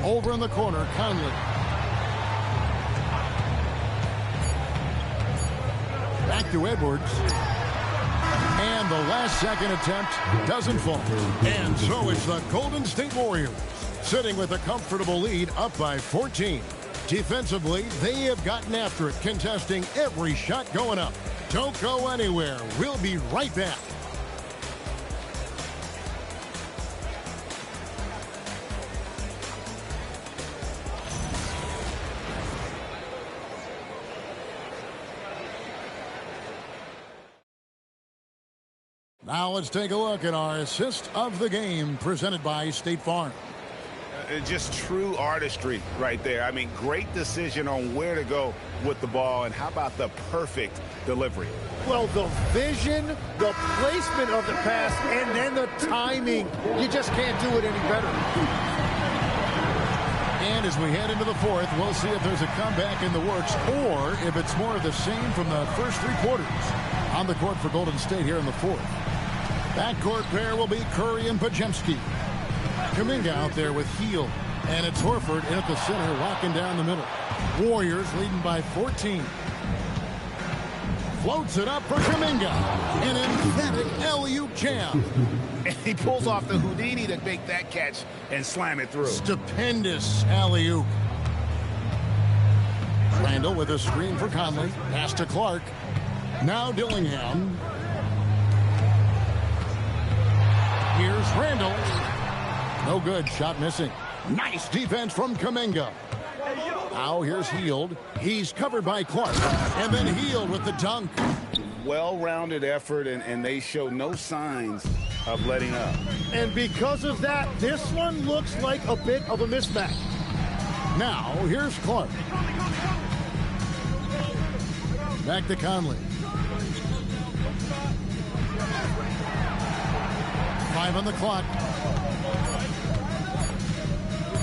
Over in the corner, Conley. Back to Edwards. And the last second attempt doesn't fall. And so it's the Golden State Warriors sitting with a comfortable lead up by 14. Defensively, they have gotten after it, contesting every shot going up. Don't go anywhere. We'll be right back. Now let's take a look at our assist of the game presented by State Farm. Just true artistry right there. I mean, great decision on where to go with the ball, and how about the perfect delivery? Well, the vision, the placement of the pass, and then the timing. You just can't do it any better. And as we head into the fourth, we'll see if there's a comeback in the works or if it's more of the same from the first three quarters. On the court for Golden State here in the fourth. Backcourt pair will be Curry and Podziemski. Kuminga out there with Hield. And it's Horford in at the center, locking down the middle. Warriors leading by 14. Floats it up for Kuminga. An emphatic alley-oop jam. And he pulls off the Houdini to make that catch and slam it through. Stupendous alley-oop. Randall with a screen for Conley. Pass to Clark. Now Dillingham. Here's Randall. No good. Shot missing. Nice defense from Kuminga. Now here's Hield. He's covered by Clark. And then Hield with the dunk. Well-rounded effort, and they show no signs of letting up. And because of that, this one looks like a bit of a mismatch. Now here's Clark. Back to Conley. 5 on the clock.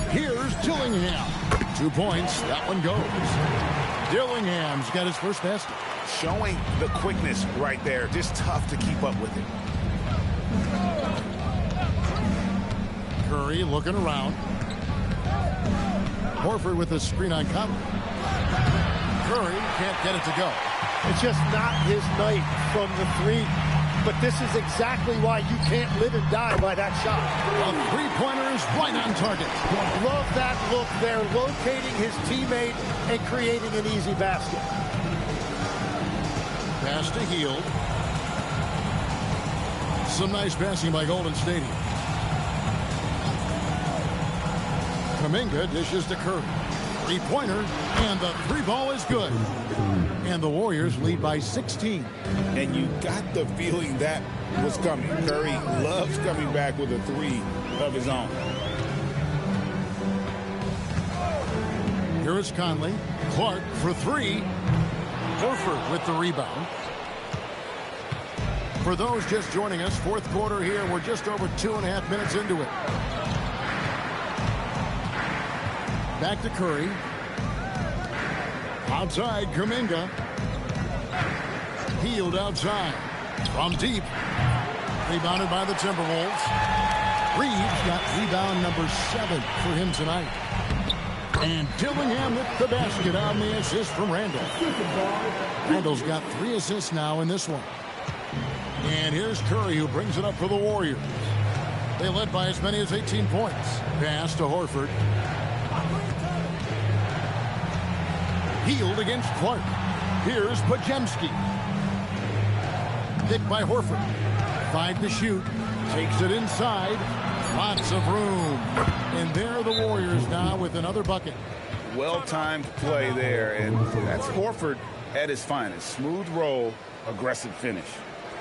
Here's Dillingham. 2 points. That one goes. Dillingham's got his first basket. Showing the quickness right there. Just tough to keep up with it. Curry looking around. Horford with a screen on Conley. Curry can't get it to go. It's just not his night from the three. But this is exactly why you can't live and die by that shot. A three-pointer is right on target. Love that look there, locating his teammate and creating an easy basket. Pass to Hield. Some nice passing by Golden State. Kuminga dishes to Curry. Three-pointer, and the three ball is good. And the Warriors lead by 16. And you got the feeling that was coming. Curry loves coming back with a three of his own. Here is Conley. Clark for three. Horford with the rebound. For those just joining us, fourth quarter here. We're just over 2.5 minutes into it. Back to Curry. Outside, Kuminga. Hield outside. From deep. Rebounded by the Timberwolves. Reeves got rebound number 7 for him tonight. And Dillingham with the basket on the assist from Randall. Randall's got 3 assists now in this one. And here's Curry, who brings it up for the Warriors. They led by as many as 18 points. Pass to Horford. Hield against Clark. Here's Podziemski. Picked by Horford. 5 to shoot. Takes it inside. Lots of room. And there are the Warriors now with another bucket. Well-timed play there, and that's Horford at his finest. Smooth roll, aggressive finish.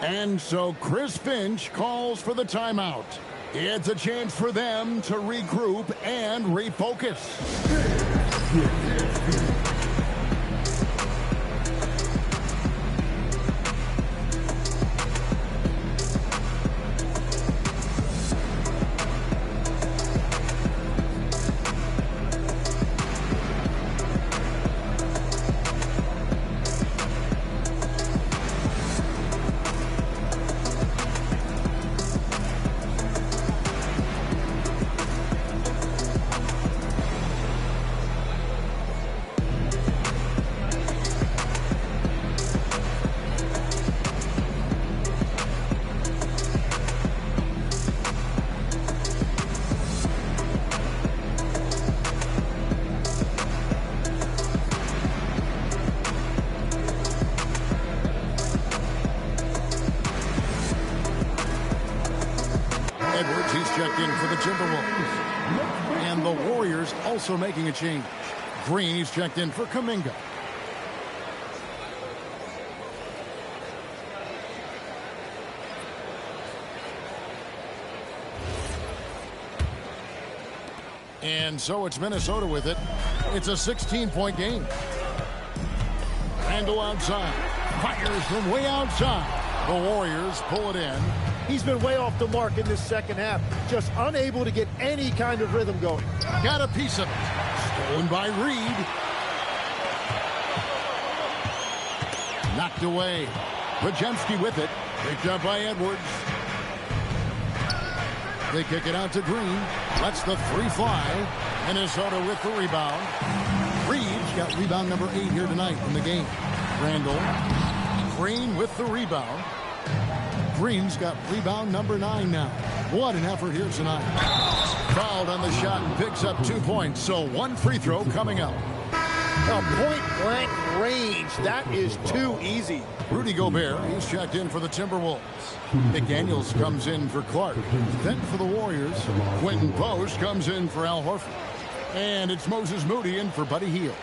And so Chris Finch calls for the timeout. It's a chance for them to regroup and refocus. He's checked in for the Timberwolves. And the Warriors also making a change. Green, he's checked in for Kuminga. And so it's Minnesota with it. It's a 16-point game. Randall outside. Fires from way outside. The Warriors pull it in. He's been way off the mark in this second half. Just unable to get any kind of rhythm going. Got a piece of it. Stolen by Reed. Knocked away. Pajemski with it. Picked up by Edwards. They kick it out to Green. Lets the three fly. Minnesota with the rebound. Reed's got rebound number 8 here tonight in the game. Randall. Green with the rebound. Green's got rebound number 9 now. What an effort here tonight. Fouled on the shot and picks up 2 points. So 1 free throw coming up. A point-blank range. That is too easy. Rudy Gobert, he's checked in for the Timberwolves. McDaniels comes in for Clark. Then for the Warriors, Quentin Post comes in for Al Horford. And it's Moses Moody in for Buddy Hield.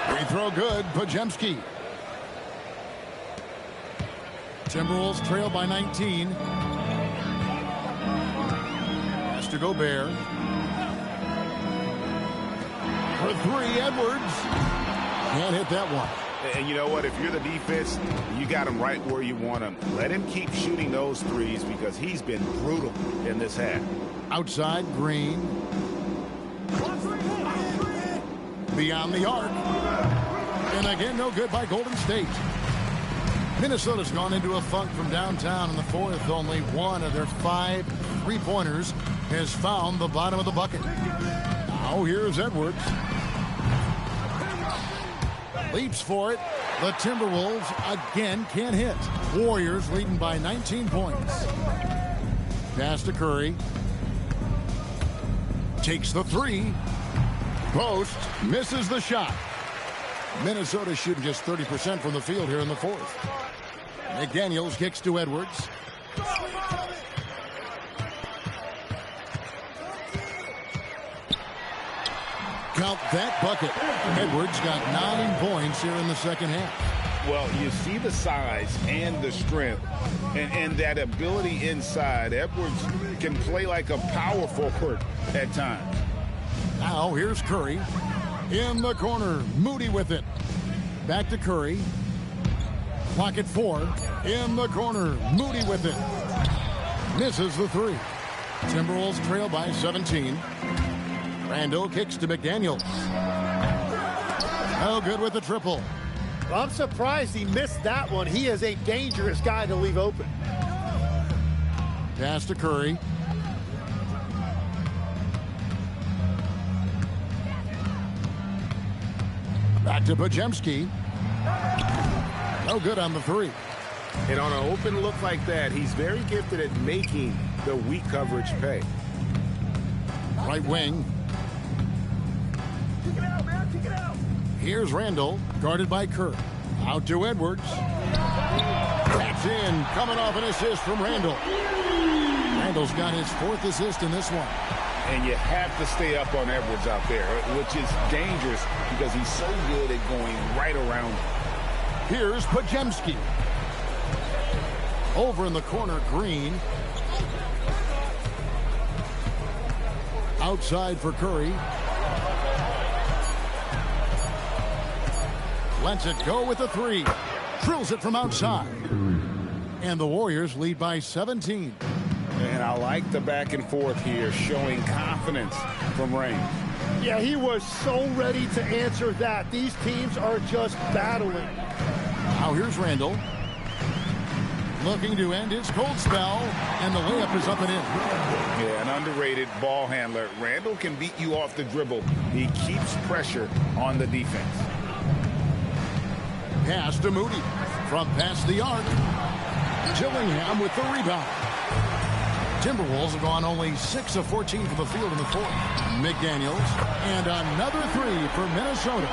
Free throw good, Pajemski. Timberwolves trail by 19. Has to Gobert. For 3, Edwards. Can't hit that one. And you know what? If you're the defense, you got him right where you want him. Let him keep shooting those threes because he's been brutal in this half. Outside, Green. Beyond the arc. And again, no good by Golden State. Minnesota's gone into a funk from downtown in the fourth. Only one of their 5 3-pointers has found the bottom of the bucket. Now here's Edwards. Leaps for it. The Timberwolves again can't hit. Warriors leading by 19 points. Pass to Curry. Takes the 3. Post misses the shot. Minnesota shooting just 30% from the field here in the fourth. McDaniels kicks to Edwards. Count that bucket. Edwards got 9 points here in the second half. Well, you see the size and the strength and that ability inside. Edwards can play like a power forward at times. Now here's Curry. In the corner, Moody with it. Back to Curry. Clock at 4. In the corner, Moody with it. Misses the 3. Timberwolves trail by 17. Randall kicks to McDaniels. No good with the triple. Well, I'm surprised he missed that one. He is a dangerous guy to leave open. Pass to Curry. Back to Pajemski. No good on the 3. And on an open look like that, he's very gifted at making the weak coverage pay. Right wing. Here's Randall, guarded by Kerr. Out to Edwards. That's in, coming off an assist from Randall. Randall's got his 4th assist in this one. And you have to stay up on Edwards out there, which is dangerous because he's so good at going right around. Here's Pajemski. Over in the corner, Green. Outside for Curry. Lets it go with a 3. Drills it from outside. And the Warriors lead by 17. And I like the back and forth here, showing confidence from range. Yeah, he was so ready to answer that. These teams are just battling. Now here's Randall. Looking to end his cold spell. And the layup is up and in. Yeah, an underrated ball handler. Randall can beat you off the dribble. He keeps pressure on the defense. Pass to Moody. From past the arc. Gillingham with the rebound. Timberwolves have gone only 6 of 14 from the field in the fourth. McDaniels. And another 3 for Minnesota.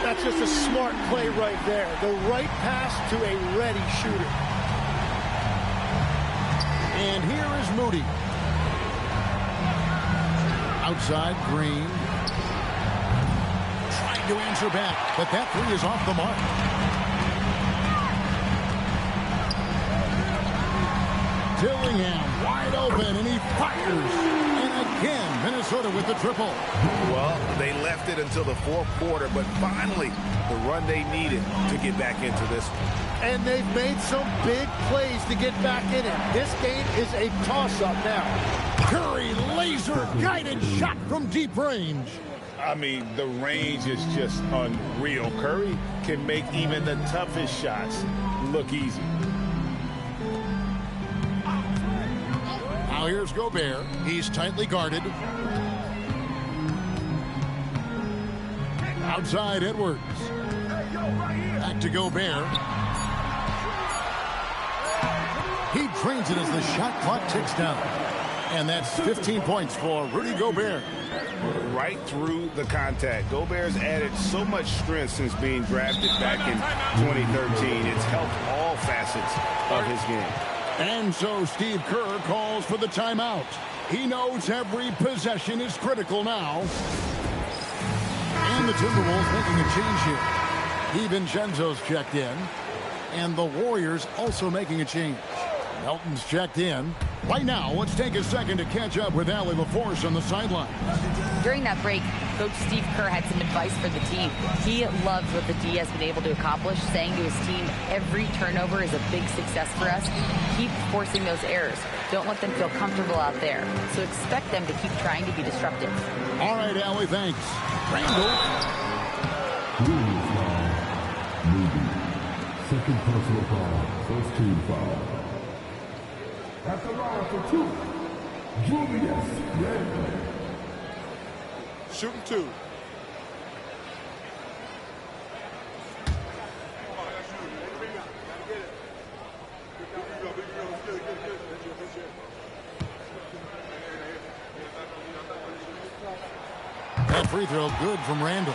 That's just a smart play right there. The right pass to a ready shooter. And here is Moody. Outside, Green. Trying to answer back, but that three is off the mark. Dillingham wide open, and he fires. And again, Minnesota with the triple. Well, they left it until the fourth quarter, but finally the run they needed to get back into this one. And they've made some big plays to get back in it. This game is a toss-up now. Curry, laser-guided shot from deep range. I mean, the range is just unreal. Curry can make even the toughest shots look easy. Now here's Gobert. He's tightly guarded. Outside Edwards. Back to Gobert. He drains it as the shot clock ticks down. And that's 15 points for Rudy Gobert. Right through the contact. Gobert's added so much strength since being drafted back in 2013. It's helped all facets of his game. And so Steve Kerr calls for the timeout. He knows every possession is critical now. And the Timberwolves making a change here. DiVincenzo's checked in. And the Warriors also making a change. Melton's checked in. Right now, let's take a second to catch up with Allie LaForce on the sideline. During that break, Coach Steve Kerr had some advice for the team. He loves what the D has been able to accomplish, saying to his team, every turnover is a big success for us. Keep forcing those errors. Don't let them feel comfortable out there. So expect them to keep trying to be disruptive. All right, Allie, thanks. Randall. Second personal foul. First team foul. At the line for two, Julius Randle. Shooting two. That free throw good from Randall.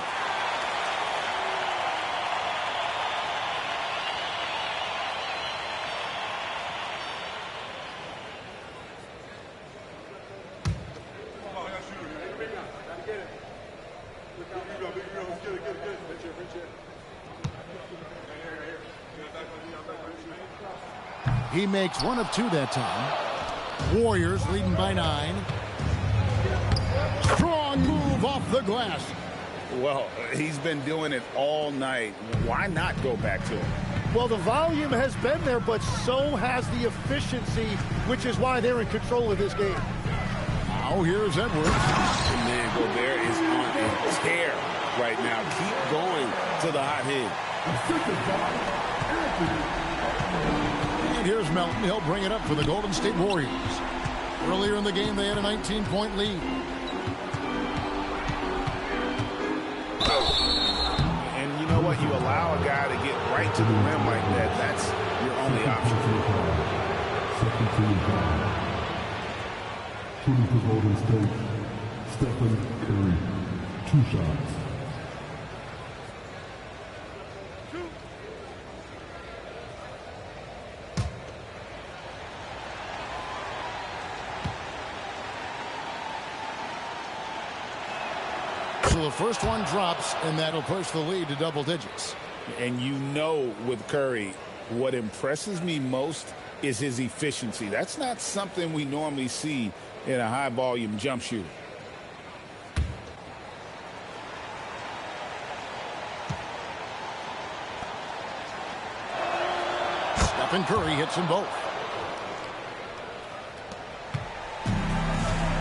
He makes one of two that time. Warriors leading by 9. Strong move off the glass. Well, he's been doing it all night. Why not go back to it? Well, the volume has been there, but so has the efficiency, which is why they're in control of this game. Now here's Edwards. Man, Gobert is on a tear right now. Keep going to the hot hand. And here's Melton. He'll bring it up for the Golden State Warriors. Earlier in the game, they had a 19-point lead. And you know what? You allow a guy to get right to the rim like that. That's your only option. Second team foul. Shooting for Golden State, Stephen Curry. 2 shots. So the first one drops, and that'll push the lead to double digits. And you know with Curry, what impresses me most is his efficiency. That's not something we normally see in a high-volume jump shooter. Stephen Curry hits them both.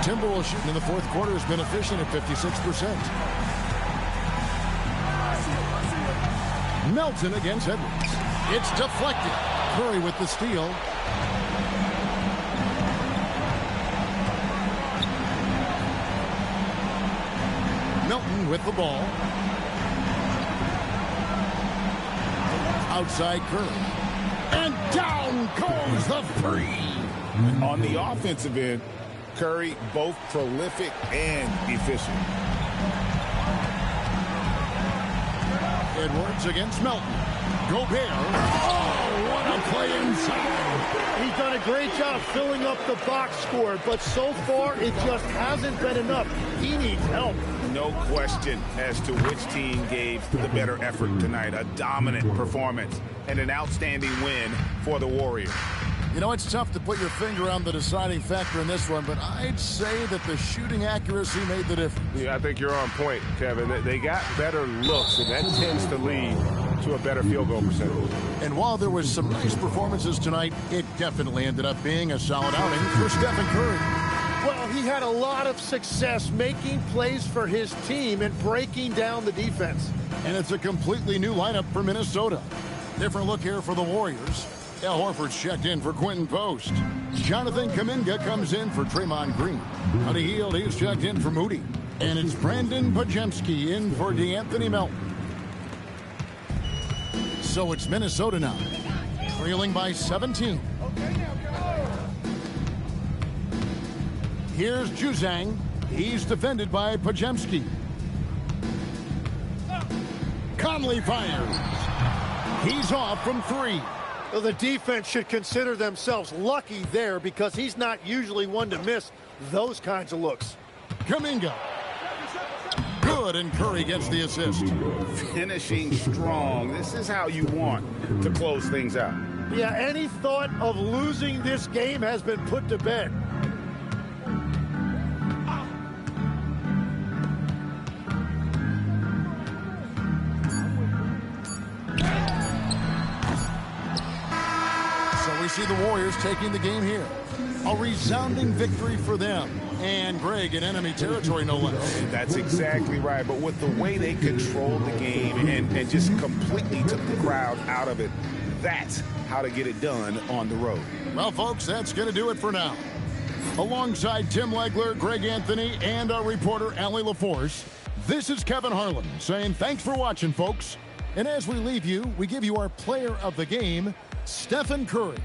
Timberwolves shooting in the fourth quarter has been efficient at 56%. Melton against Edwards. It's deflected. Curry with the steal. Melton with the ball. Outside Curry. And down goes the three. On the offensive end, Curry both prolific and efficient. Edwards against Melton. Gobert. Oh, what a play inside. He's done a great job filling up the box score, but so far it just hasn't been enough. He needs help. no question as to which team gave the better effort tonight. A dominant performance and an outstanding win for the Warriors. You know, it's tough to put your finger on the deciding factor in this one, but I'd say that the shooting accuracy made the difference. Yeah, I think you're on point, Kevin. They got better looks, and that tends to lead to a better field goal percentage. And while there was some nice performances tonight, it definitely ended up being a solid outing for Stephen Curry. Well, he had a lot of success making plays for his team and breaking down the defense. And it's a completely new lineup for Minnesota. Different look here for the Warriors. Al Horford's checked in for Quentin Post. Jonathan Kuminga comes in for Draymond Green. Honey Hield, he's checked in for Moody. And it's Brandon Pajemski in for DeAnthony Melton. So it's Minnesota now, trailing by 17. Here's Juzang. He's defended by Pajemski. Conley fires. He's off from three. Well, the defense should consider themselves lucky there because he's not usually one to miss those kinds of looks. Kuminga. Good, and Curry gets the assist. Finishing strong. This is how you want to close things out. Yeah, any thought of losing this game has been put to bed. So we see the Warriors taking the game here. A resounding victory for them. And Greg in enemy territory, no less. That's exactly right. But with the way they controlled the game and just completely took the crowd out of it, that's how to get it done on the road. Well, folks, that's going to do it for now. Alongside Tim Legler, Greg Anthony, and our reporter, Allie LaForce, this is Kevin Harlan saying thanks for watching, folks. And as we leave you, we give you our player of the game, Stephen Curry.